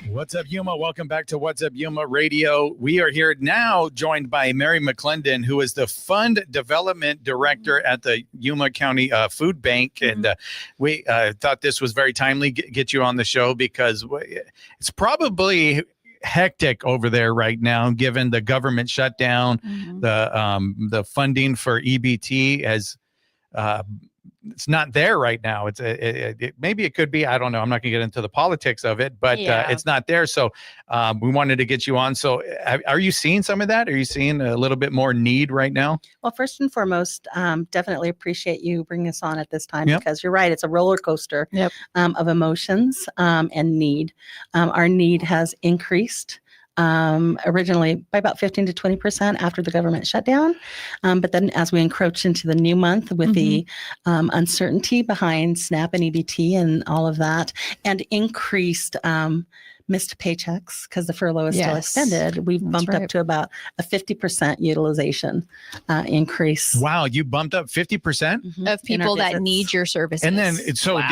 What's up, Yuma? Welcome back to What's Up, Yuma Radio. We are here now joined by Mary McClendon, who is the Fund Development Director at the Yuma County Food Bank. And we thought this was very timely, get you on the show, because it's probably hectic over there right now, given the government shutdown. The funding for EBT has it's not there right now. It's maybe it could be. I don't know. I'm not going to get into the politics of it, but it's not there. So we wanted to get you on. So are you seeing some of that? Are you seeing a little bit more need right now? Well, first and foremost, definitely appreciate you bringing us on at this time, because you're right. It's a roller coaster of emotions and need. Our need has increased. Originally by about 15 to 20% after the government shutdown. But then as we encroach into the new month with the uncertainty behind SNAP and EBT and all of that, and increased missed paychecks because the furlough is still extended, we've bumped up to about a 50% utilization increase. Wow, you bumped up 50% of people that need your services. And then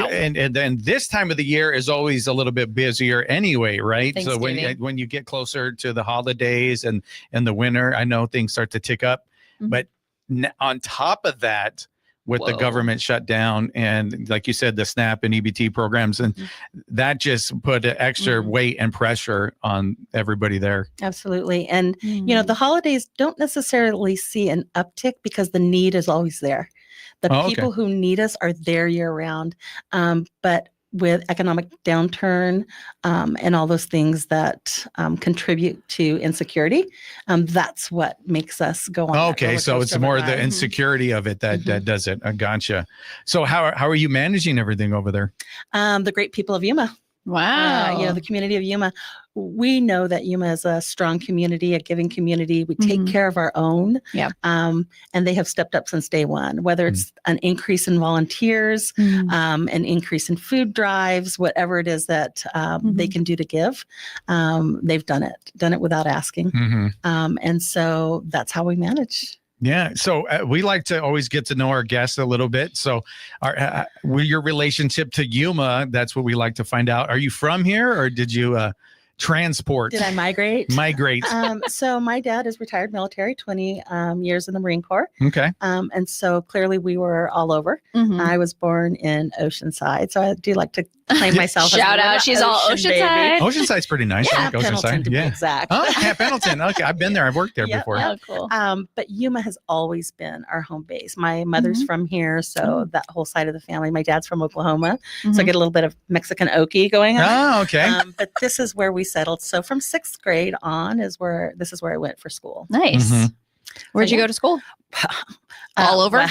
and then this time of the year is always a little bit busier anyway, right? So when you get closer to the holidays and the winter, I know things start to tick up. But on top of that, with the government shutdown and, like you said, the SNAP and EBT programs, and that just put an extra weight and pressure on everybody there. Absolutely. And, you know, the holidays don't necessarily see an uptick because the need is always there. The people who need us are there year round. But with economic downturn and all those things that contribute to insecurity, that's what makes us go on. Okay, so it's more the insecurity of it that does it. I gotcha. So how are you managing everything over there? The great people of Yuma. Wow. You know, the community of Yuma. We know that Yuma is a strong community, a giving community. We take care of our own. And they have stepped up since day one, whether it's an increase in volunteers, an increase in food drives, whatever it is that they can do to give. They've done it without asking. And so that's how we manage. Yeah. So we like to always get to know our guests a little bit. So your relationship to Yuma, that's what we like to find out. Are you from here, or did you transport? Did I migrate? So my dad is retired military, 20 years in the Marine Corps. Okay. And so clearly we were all over. I was born in Oceanside. So I do like to claim myself. Shout out. She's all Oceanside. Oceanside's pretty nice. Yeah, I like Pendleton Oceanside. to be exact. Oh, yeah, Pendleton. Okay. I've been there. I've worked there before. Oh, cool. But Yuma has always been our home base. My mother's from here. So that whole side of the family, my dad's from Oklahoma. So I get a little bit of Mexican Okie going on. Oh, okay. But this is where we settled. So from 6th grade on this is where I went for school. Nice. Where'd you go to school? All over?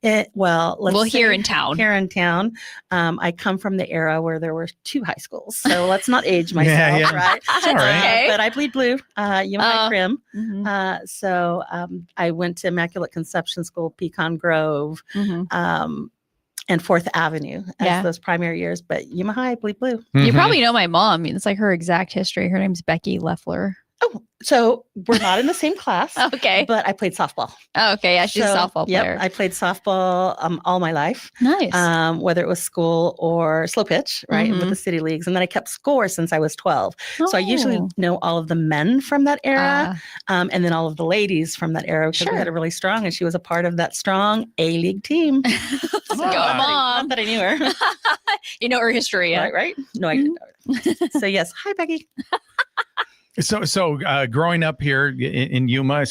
Here in town. Here in town. I come from the era where there were 2 high schools. So let's not age myself, right? That's all right. Okay. But I bleed blue, Yuma High Crim. So I went to Immaculate Conception School, Pecan Grove, and 4th Avenue as those primary years. But Yuma High, bleed blue. You probably know my mom. It's like her exact history. Her name's Becky Leffler. Oh, so we're not in the same class. Okay. But I played softball. Oh, okay. Yeah, she's a softball player. I played softball all my life. Nice. Whether it was school or slow pitch, right, with the city leagues. And then I kept score since I was 12. So I usually know all of the men from that era and then all of the ladies from that era because we had a really strong, and she was a part of that strong A-League team. Go, Mom. Not that I knew her. You know her history, yeah? Right? No, I didn't know her. So yes. Hi, Becky. So growing up here in Yuma,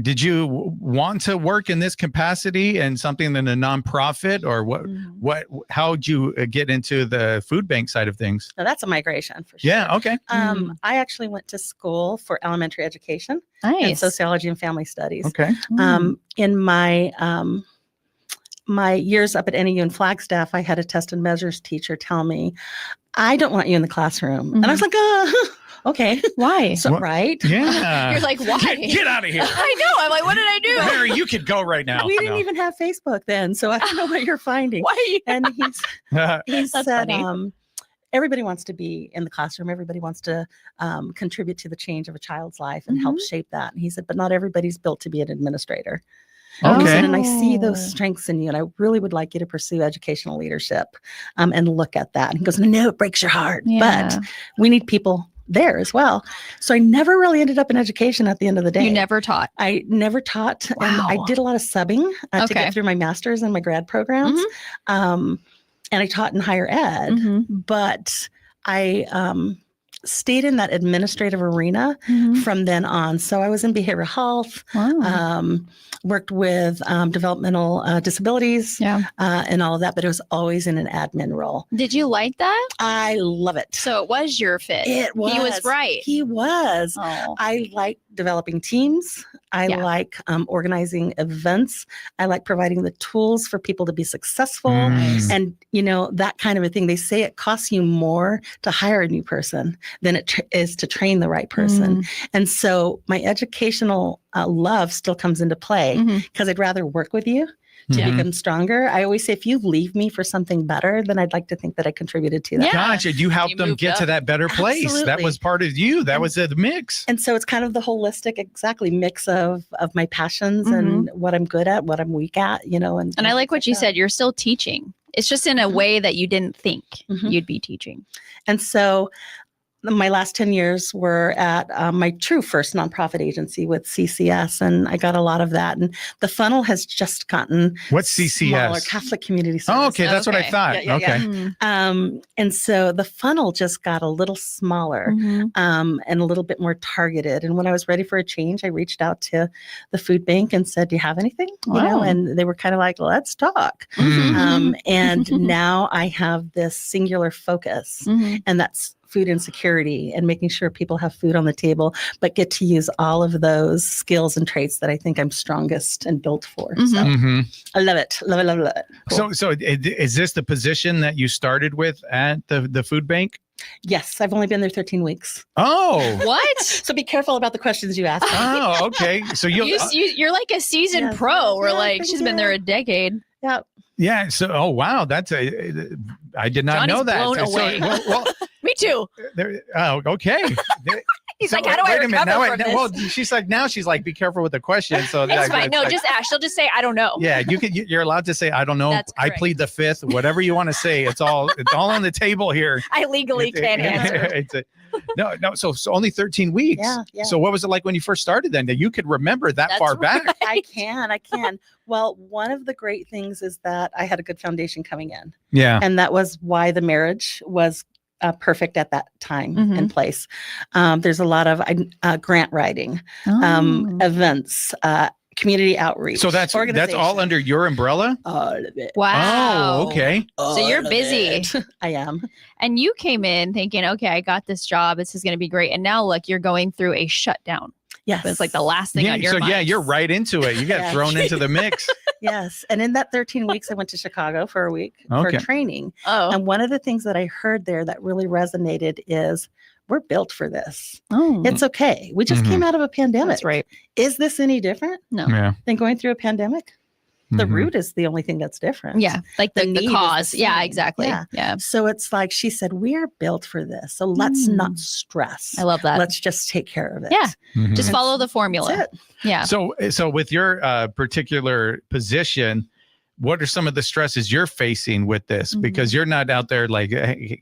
did you want to work in this capacity and something in a nonprofit, or how'd you get into the food bank side of things? Now that's a migration for sure. Yeah. Okay. I actually went to school for elementary education and sociology and family studies. Okay. In my years up at NAU in Flagstaff, I had a test and measures teacher tell me, I don't want you in the classroom. And I was like, okay. Why? So, right? Yeah. You're like, why? Get out of here. I know. I'm like, what did I do? Mary, you could go right now. We didn't even have Facebook then, so I don't know what you're finding. Why? And he said, funny. Everybody wants to be in the classroom. Everybody wants to contribute to the change of a child's life and help shape that. And he said, but not everybody's built to be an administrator. Okay. And I see those strengths in you, and I really would like you to pursue educational leadership and look at that. And he goes, no, it breaks your heart, but we need people there as well. So I never really ended up in education at the end of the day. You never taught? I never taught. Wow. And I did a lot of subbing to get through my master's and my grad programs. And I taught in higher ed, but I stayed in that administrative arena from then on. So I was in behavioral health, worked with developmental disabilities and all of that, but it was always in an admin role. Did you like that? I love it. So it was your fit. It was. He was right. He was. Oh. I like developing teams. I like organizing events. I like providing the tools for people to be successful. And, that kind of a thing. They say it costs you more to hire a new person than it is to train the right person. And so my educational love still comes into play because I'd rather work with you to become stronger. I always say, if you leave me for something better, then I'd like to think that I contributed to that. Yeah. Gotcha. You helped them get to that better place. Absolutely. That was part of you. That was a mix. And so it's kind of the holistic, mix of my passions and what I'm good at, what I'm weak at, And I like what you said. You're still teaching. It's just in a way that you didn't think you'd be teaching. And so my last 10 years were at my true first nonprofit agency with CCS, and I got a lot of that. And the funnel has just gotten what's CCS? Smaller, Catholic Community Service. Oh, okay, that's what I thought. And so the funnel just got a little smaller and a little bit more targeted. And when I was ready for a change, I reached out to the food bank and said, "Do you have anything?" And they were kind of like, "Let's talk." And now I have this singular focus, and that's food insecurity and making sure people have food on the table, but get to use all of those skills and traits that I think I'm strongest and built for. So I love it. Love it, love it, love it. Cool. So is this the position that you started with at the food bank? Yes, I've only been there 13 weeks. Oh, what? So be careful about the questions you ask. Oh, okay. So you're like a seasoned pro. We're like, she's been there a decade. Yep. Yeah. So, oh wow, I did not know that. Blown away. Well, me too. Okay. He's like, how do I recover from this? Well, she's like, be careful with the question. So that's fine. No, just ask. She'll just say, I don't know. Yeah, you're allowed to say, I don't know. I plead the fifth. Whatever you want to say, it's all on the table here. I legally can't answer. No. So only 13 weeks. Yeah. So what was it like when you first started then? That you could remember that far back? I can. Well, one of the great things is that I had a good foundation coming in. Yeah. And that was why the marriage was perfect at that time and place. There's a lot of grant writing, events, community outreach. So that's all under your umbrella? All of it. Wow. Oh, okay. So you're busy. I am. And you came in thinking, okay, I got this job. This is going to be great. And now look, you're going through a shutdown. Yes. It's like the last thing on your mind. So you're right into it. You got thrown into the mix. Yes. And in that 13 weeks, I went to Chicago for a week for training. Oh. And one of the things that I heard there that really resonated is, we're built for this. Oh. It's okay. We just came out of a pandemic. That's right. Is this any different? No. Than going through a pandemic? The root is the only thing that's different. Yeah. Like the cause. Yeah, exactly. Yeah. So it's like she said, we're built for this. So let's not stress. I love that. Let's just take care of it. Yeah. Just follow the formula. That's it. Yeah. So with your particular position, what are some of the stresses you're facing with this? Because you're not out there like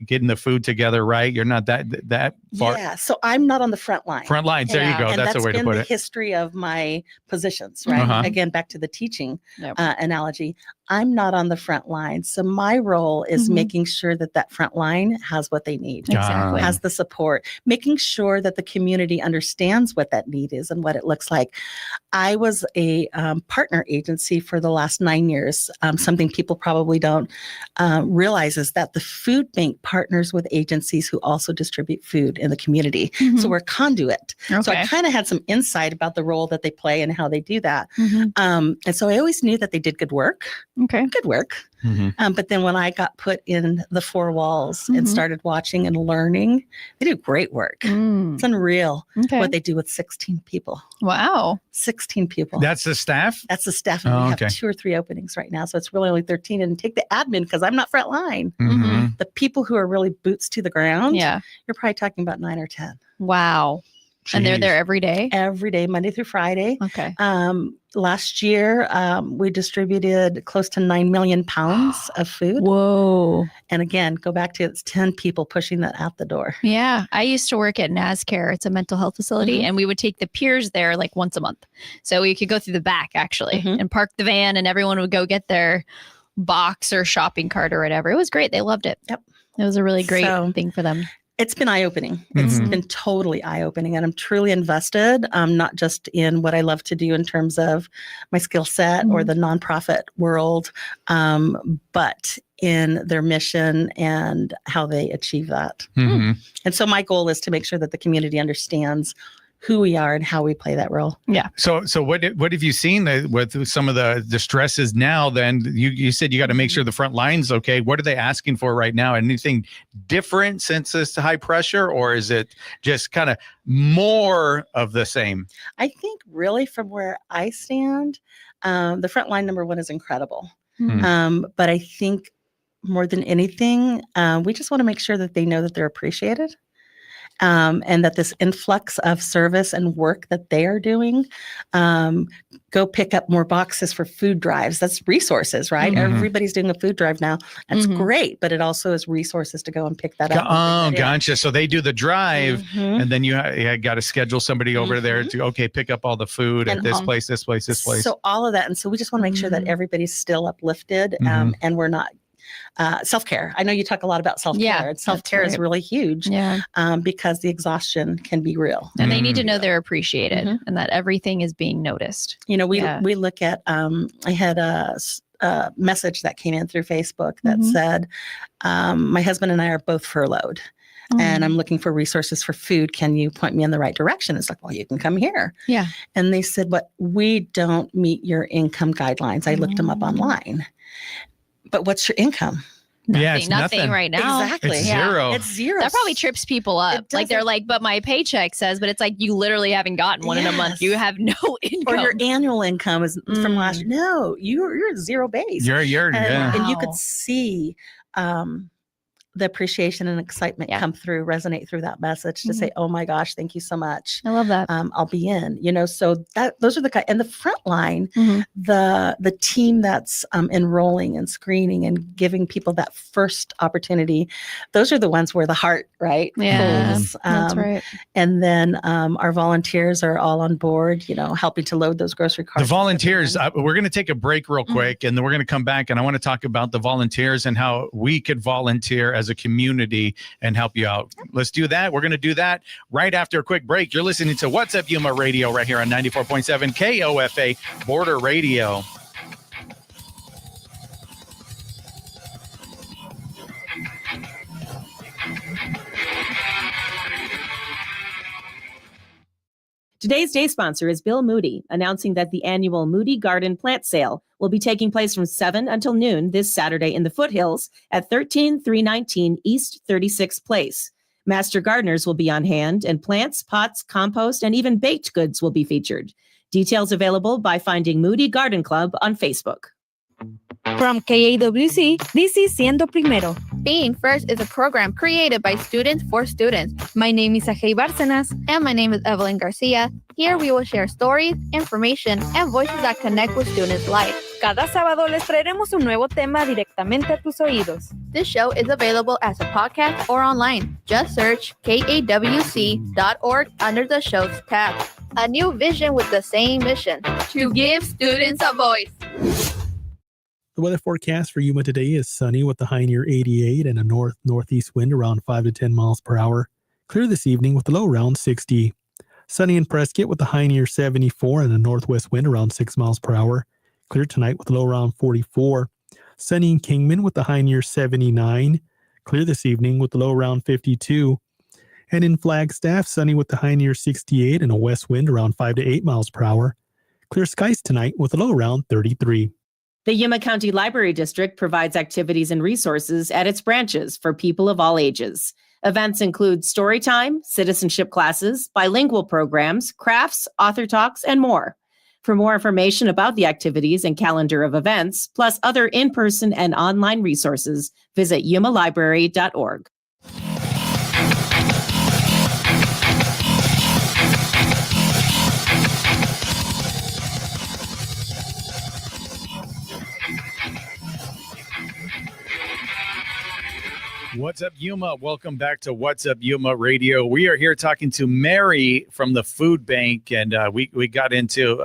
getting the food together, right? You're not that far. Yeah, so I'm not on the front line. Front lines, there you go. And That's a way to been put the it. history of my positions, right? Again, back to the teaching analogy. I'm not on the front line. So my role is making sure that that front line has what they need. Exactly. Has the support, making sure that the community understands what that need is and what it looks like. I was a partner agency for the last 9 years. Something people probably don't realize is that the food bank partners with agencies who also distribute food in the community. So we're a conduit. So I kind of had some insight about the role that they play and how they do that. And so I always knew that they did good work. Good work. But then when I got put in the four walls and started watching and learning, they do great work. It's unreal what they do with 16 people. Wow. 16 people. That's the staff? That's the staff. And we have 2 or 3 openings right now. So it's really only 13. And take the admin because I'm not front line. The people who are really boots to the ground, you're probably talking about 9 or 10. Wow. Jeez. And they're there every day? Every day, Monday through Friday. Okay. Last year, we distributed close to 9 million pounds of food. Whoa. And again, go back to it's 10 people pushing that out the door. Yeah. I used to work at NASCARE. It's a mental health facility. And we would take the peers there like once a month. So we could go through the back actually and park the van and everyone would go get their box or shopping cart or whatever. It was great. They loved it. Yep. It was a really great thing for them. It's been eye-opening. It's been totally eye-opening. And I'm truly invested, not just in what I love to do in terms of my skill set or the nonprofit world, but in their mission and how they achieve that. And so my goal is to make sure that the community understands who we are and how we play that role. Yeah. So what have you seen with some of the stresses now? Then you said you got to make sure the front line's okay. What are they asking for right now? Anything different since this high pressure, or is it just kind of more of the same? I think really from where I stand, the front line number 1 is incredible. But I think more than anything, we just want to make sure that they know that they're appreciated. And that this influx of service and work that they are doing, go pick up more boxes for food drives. That's resources, right? Everybody's doing a food drive now. That's great, but it also is resources to go and pick that up. Oh, gotcha. So they do the drive, and then you got to schedule somebody over there to, pick up all the food at this place, this place, this place. So all of that. And so we just want to make sure that everybody's still uplifted and we're not self-care. I know you talk a lot about self-care. Yeah, and self-care is really huge because the exhaustion can be real. And they need to know they're appreciated and that everything is being noticed. You know, we look at, I had a message that came in through Facebook that said, my husband and I are both furloughed. And I'm looking for resources for food. Can you point me in the right direction? It's like, well, you can come here. Yeah. And they said, but we don't meet your income guidelines. I looked them up online. But what's your income? Nothing right now. Exactly. It's zero. It's zero. That probably trips people up. Like they're like, but my paycheck says, but it's like you literally haven't gotten one in a month. You have no income. Or your annual income is from last year. No, you're zero base. And you could see the appreciation and excitement come through, resonate through that message to say, oh my gosh, thank you so much. I love that. I'll be in, so those are the kind, and the front line, the team that's enrolling and screening and giving people that first opportunity. Those are the ones where the heart, right? Yeah, pulls. that's right. And then our volunteers are all on board, helping to load those grocery carts. The volunteers, we're going to take a break real quick and then we're going to come back and I want to talk about the volunteers and how we could volunteer as a community and help you out. Let's do that. We're going to do that right after a quick break. You're listening to What's Up Yuma Radio right here on 94.7 KOFA Border Radio. Today's day sponsor is Bill Moody, announcing that the annual Moody Garden Plant Sale will be taking place from 7 until noon this Saturday in the Foothills at 13319 East 36th Place. Master gardeners will be on hand, and plants, pots, compost, and even baked goods will be featured. Details available by finding Moody Garden Club on Facebook. From KAWC, this is Siendo Primero. Being First is a program created by students for students. My name is Ajay Bárcenas. And my name is Evelyn Garcia. Here we will share stories, information, and voices that connect with students' life. Cada sábado les traeremos un nuevo tema directamente a tus oídos. This show is available as a podcast or online. Just search kawc.org under the shows tab. A new vision with the same mission, to give students a voice. The weather forecast for Yuma today is sunny with a high near 88 and a north-northeast wind around 5 to 10 miles per hour. Clear this evening with a low around 60. Sunny in Prescott with a high near 74 and a northwest wind around 6 miles per hour. Clear tonight with a low around 44. Sunny in Kingman with a high near 79. Clear this evening with a low around 52. And in Flagstaff, sunny with a high near 68 and a west wind around 5 to 8 miles per hour. Clear skies tonight with a low around 33. The Yuma County Library District provides activities and resources at its branches for people of all ages. Events include story time, citizenship classes, bilingual programs, crafts, author talks, and more. For more information about the activities and calendar of events, plus other in-person and online resources, visit yumalibrary.org. What's up, Yuma? Welcome back to What's Up, Yuma Radio. We are here talking to Mary from the Food Bank, and we got into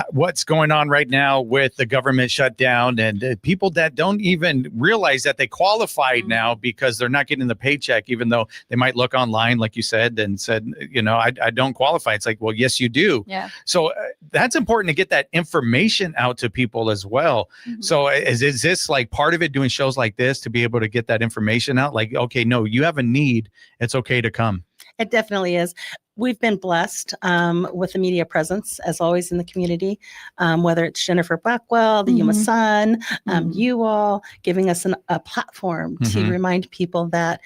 what's going on right now with the government shutdown and people that don't even realize that they qualified now because they're not getting the paycheck, even though they might look online, like you said, and said, I don't qualify. It's like, well, yes, you do. Yeah. So that's important to get that information out to people as well. Mm-hmm. So is this like part of it, doing shows like this to be able to get that information out? Like, okay, no, you have a need. It's okay to come. It definitely is. We've been blessed with the media presence, as always, in the community, whether it's Jennifer Blackwell, the Yuma Sun, you all giving us a platform to remind people that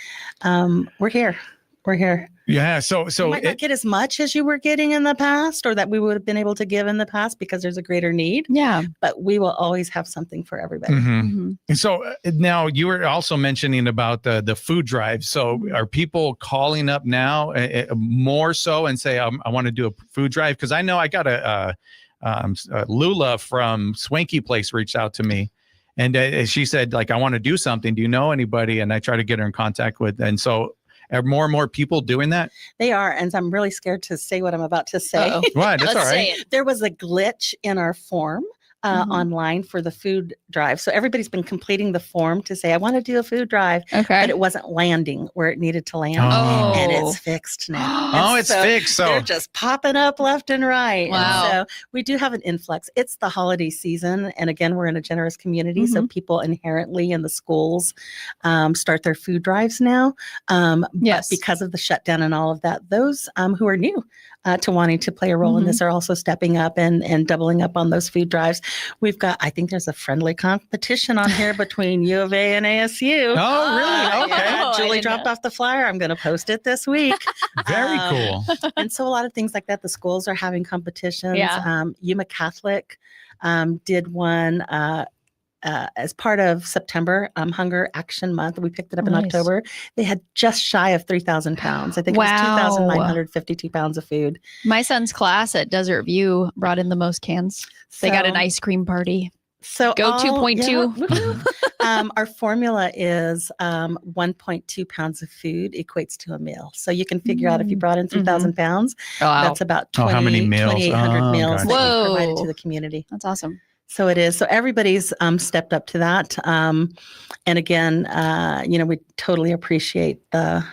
we're here. We're here. Yeah. So you might not get as much as you were getting in the past, or that we would have been able to give in the past because there's a greater need. Yeah. But we will always have something for everybody. And so now you were also mentioning about the food drive. So are people calling up now more so and say, I want to do a food drive? Because I know I got Lula from Swanky Place reached out to me. And she said, like, I want to do something. Do you know anybody? And I try to get her in contact with. And so are more and more people doing that? They are. And I'm really scared to say what I'm about to say. What? That's all right. There was a glitch in our form online for the food drive. So everybody's been completing the form to say, I want to do a food drive. Okay. But it wasn't landing where it needed to land. Oh. And it's fixed now. It's fixed. So they're just popping up left and right. Wow. And so we do have an influx. It's the holiday season. And again, we're in a generous community. So people inherently in the schools start their food drives now. Yes. But because of the shutdown and all of that, those who are new to wanting to play a role in this are also stepping up and doubling up on those food drives. We've got, I think there's a friendly competition on here between U of A and ASU. Oh, really? Okay. Yeah, Julie dropped off the flyer. I'm going to post it this week. Very cool. And so a lot of things like that. The schools are having competitions. Yeah. Yuma Catholic did one as part of September Hunger Action Month. We picked it up in October. They had just shy of 3,000 pounds. I think it was 2,952 pounds of food. My son's class at Desert View brought in the most cans. They got an ice cream party. So go 2.2. Our formula is 1.2 pounds of food equates to a meal. So you can figure out if you brought in 3,000 pounds, that's about how many meals? 2,800 meals that you provided to Whoa. the community. That's awesome. So it is. So everybody's stepped up to that. And again, we totally appreciate the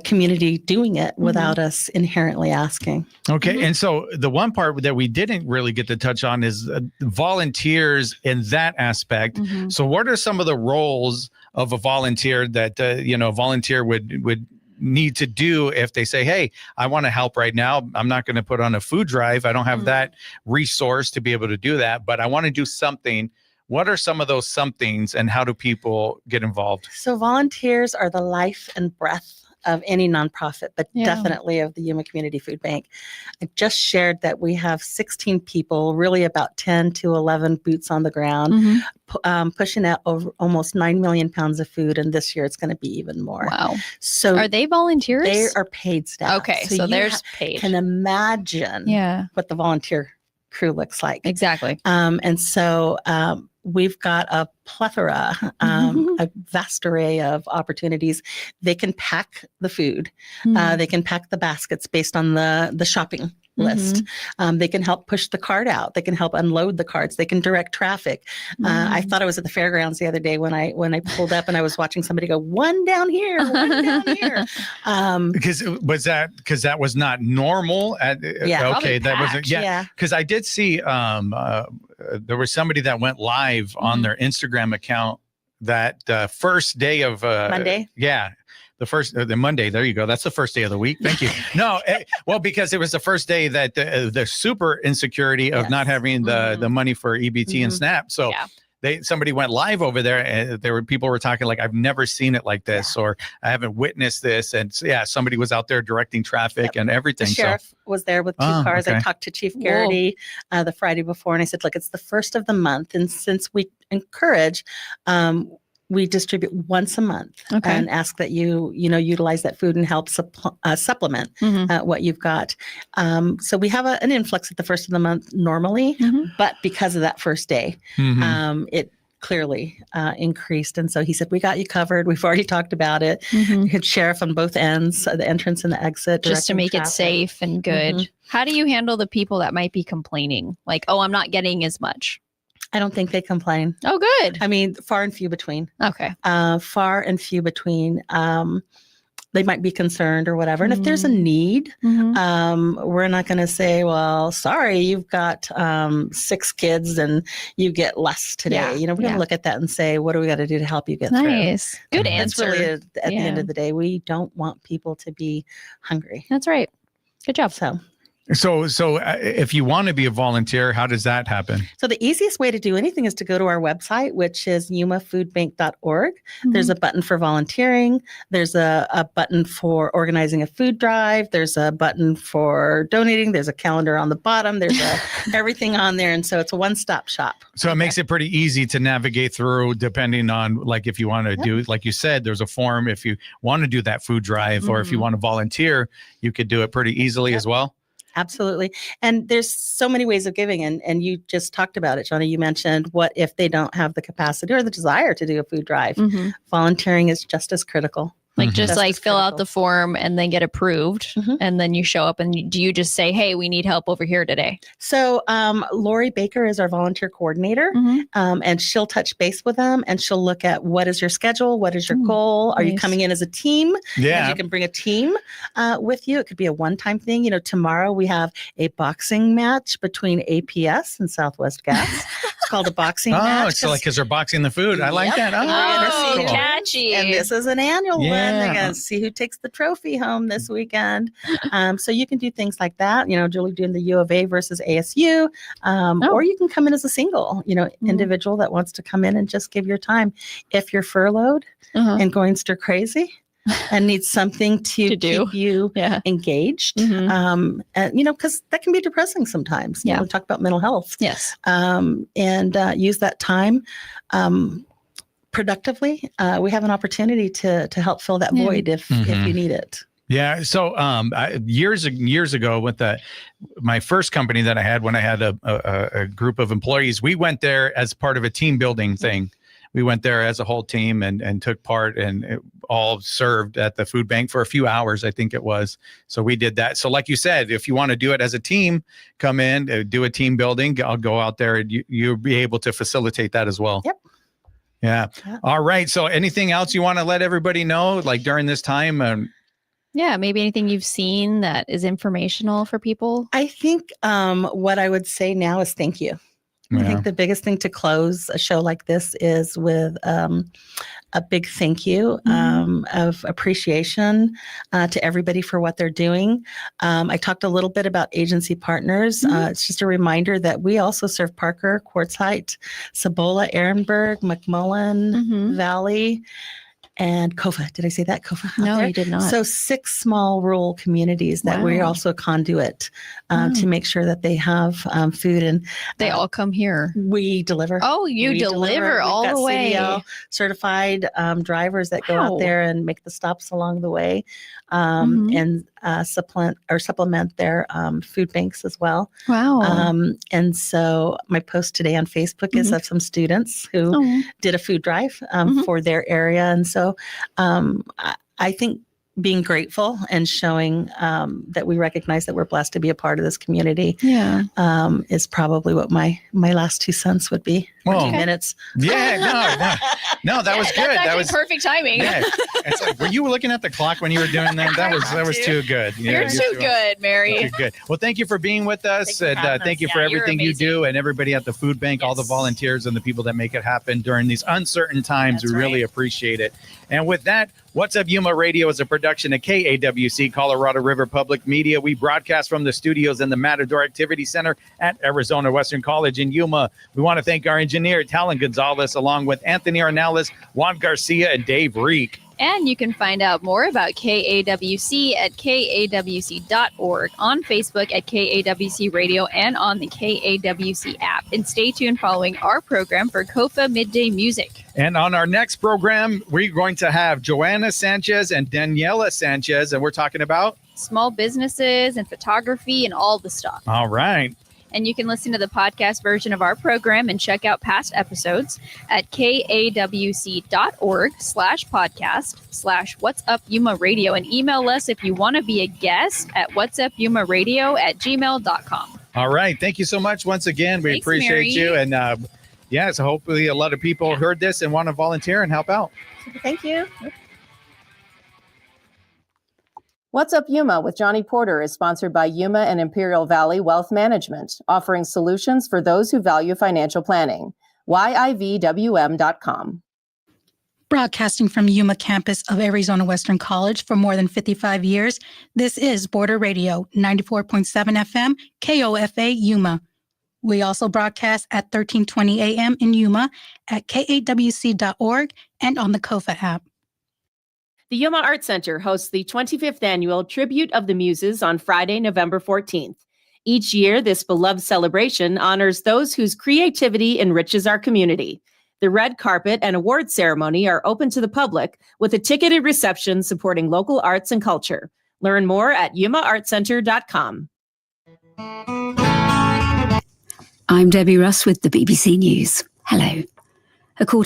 community doing it without us inherently asking. Okay. And so the one part that we didn't really get to touch on is volunteers in that aspect. So what are some of the roles of a volunteer that, a volunteer would need to do if they say, hey, I want to help right now. I'm not going to put on a food drive. I don't have that resource to be able to do that, but I want to do something. What are some of those somethings and how do people get involved? So volunteers are the life and breath of any nonprofit, but definitely of the Yuma Community Food Bank. I just shared that we have 16 people, really about 10 to 11 boots on the ground, pushing out over almost 9 million pounds of food. And this year it's going to be even more. Wow. So are they volunteers? They are paid staff. Okay. So there's paid. Can imagine what the volunteer crew looks like. Exactly. And so we've got a plethora, a vast array of opportunities. They can pack the food. They can pack the baskets based on the shopping list. They can help push the cart out. They can help unload the carts. They can direct traffic. I thought I was at the fairgrounds the other day when I pulled up and I was watching somebody go, one down here, one down here. Because that was not normal. Okay, that wasn't. Yeah, because I did see there was somebody that went live on their Instagram account that first day of Monday. Yeah. The Monday, there you go. That's the first day of the week. Thank you. No, well, because it was the first day that the super insecurity of not having the money for EBT and SNAP. So somebody went live over there, and people were talking like, I've never seen it like this, or I haven't witnessed this. And so, somebody was out there directing traffic and everything. The sheriff was there with 2 cars. Okay. I talked to Chief Garrity the Friday before, and I said, look, it's the first of the month. And since we encourage, we distribute once a month and ask that you utilize that food and help supplement what you've got. So we have an influx at the first of the month normally, but because of that first day, it clearly increased. And so he said, we got you covered. We've already talked about it. You had sheriff on both ends, the entrance and the exit. Just to make it safe and good. How do you handle the people that might be complaining? Like, oh, I'm not getting as much. I don't think they complain. Oh, good. I mean, far and few between. Okay. Far and few between. They might be concerned or whatever. And if there's a need, we're not going to say, well, sorry, you've got 6 kids and you get less today. We're going to look at that and say, what do we got to do to help you get through? Nice. Good answer. That's really, at the end of the day, we don't want people to be hungry. That's right. Good job. So if you want to be a volunteer, how does that happen? So the easiest way to do anything is to go to our website, which is yumafoodbank.org. There's a button for volunteering. There's a button for organizing a food drive. There's a button for donating. There's a calendar on the bottom. There's everything on there. And so it's a one-stop shop. So it makes it pretty easy to navigate through, depending on, like, if you want to do, like you said, there's a form if you want to do that food drive, or if you want to volunteer, you could do it pretty easily as well. Absolutely. And there's so many ways of giving. And you just talked about it, Johnny. You mentioned, what if they don't have the capacity or the desire to do a food drive? Volunteering is just as critical. Like just like fill out the form and then get approved. And then you show up, and do you just say, hey, we need help over here today? So Lori Baker is our volunteer coordinator, and she'll touch base with them, and she'll look at, what is your schedule? What is your goal? Are you coming in as a team? Yeah. You can bring a team with you. It could be a one-time thing. Tomorrow we have a boxing match between APS and Southwest Gas. It's called a boxing match. Oh, it's like, because they're boxing the food. I like that. Oh, cool. Catchy. And this is an annual one. They're Yeah. going to see who takes the trophy home this weekend. So you can do things like that. Julie doing the U of A versus ASU, or you can come in as a single, individual that wants to come in and just give your time. If you're furloughed and going stir crazy and need something to keep you engaged, and because that can be depressing sometimes. We talk about mental health. Yes. And use that time productively. We have an opportunity to help fill that void if you need it. Yeah. So years ago, with my first company that I had, when I had a group of employees, we went there as part of a team building thing. We went there as a whole team and took part, and it all served at the food bank for a few hours, I think it was. So we did that. So like you said, if you want to do it as a team, come in, do a team building. I'll go out there, and you'll be able to facilitate that as well. Yep. Yeah. All right. So anything else you want to let everybody know, like during this time? Yeah, maybe anything you've seen that is informational for people? I think what I would say now is thank you. I think the biggest thing to close a show like this is with a big thank you of appreciation to everybody for what they're doing. I talked a little bit about agency partners. It's just a reminder that we also serve Parker, Quartzsite, Cibola, Ehrenberg, McMullen, Valley. and Kofa. Did I say that? Kofa? No, there? you did not. So 6 small rural communities that we're Wow. also a conduit to make sure that they have food. And they all come here. We deliver. Oh, you deliver We've all got the way. CDL certified drivers that go out there and make the stops along the way, and supplement their food banks as well. Wow. And so my post today on Facebook is of some students who did a food drive for their area. And so I think being grateful and showing that we recognize that we're blessed to be a part of this community is probably what my last 2 cents would be. 2 minutes. Yeah, no, that was good. That's That was perfect timing. Yeah. It's like, were you looking at the clock when you were doing that? That was too good. You're too good, Mary. Too good. Well, thank you for being with us, and thank you for everything you do, and everybody at the food bank, all the volunteers and the people that make it happen during these uncertain times. We really appreciate it. And with that, What's Up Yuma Radio is a production of KAWC, Colorado River Public Media. We broadcast from the studios in the Matador Activity Center at Arizona Western College in Yuma. We want to thank our engineer, Talon Gonzalez, along with Anthony Arnales, Juan Garcia, and Dave Reek. And you can find out more about KAWC at kawc.org, on Facebook at KAWC Radio, and on the KAWC app. And stay tuned following our program for KOFA Midday Music. And on our next program, we're going to have Joanna Sanchez and Daniela Sanchez, and we're talking about small businesses and photography and all the stuff. All right. And you can listen to the podcast version of our program and check out past episodes at kawc.org/podcast/What's Up Yuma Radio, and email us if you want to be a guest at whatsup-yuma-radio@gmail.com. All right. Thank you so much once again. We Thanks, appreciate Mary. you. And so hopefully a lot of people heard this and want to volunteer and help out. Thank you. What's Up Yuma with Johnny Porter is sponsored by Yuma and Imperial Valley Wealth Management, offering solutions for those who value financial planning. YIVWM.com. Broadcasting from Yuma campus of Arizona Western College for more than 55 years, this is Border Radio, 94.7 FM, KOFA Yuma. We also broadcast at 1320 AM in Yuma, at kawc.org, and on the KOFA app. The Yuma Art Center hosts the 25th annual Tribute of the Muses on Friday, November 14th. Each year, this beloved celebration honors those whose creativity enriches our community. The red carpet and award ceremony are open to the public, with a ticketed reception supporting local arts and culture. Learn more at yumaartcenter.com. I'm Debbie Russ with the BBC News. Hello. A quarter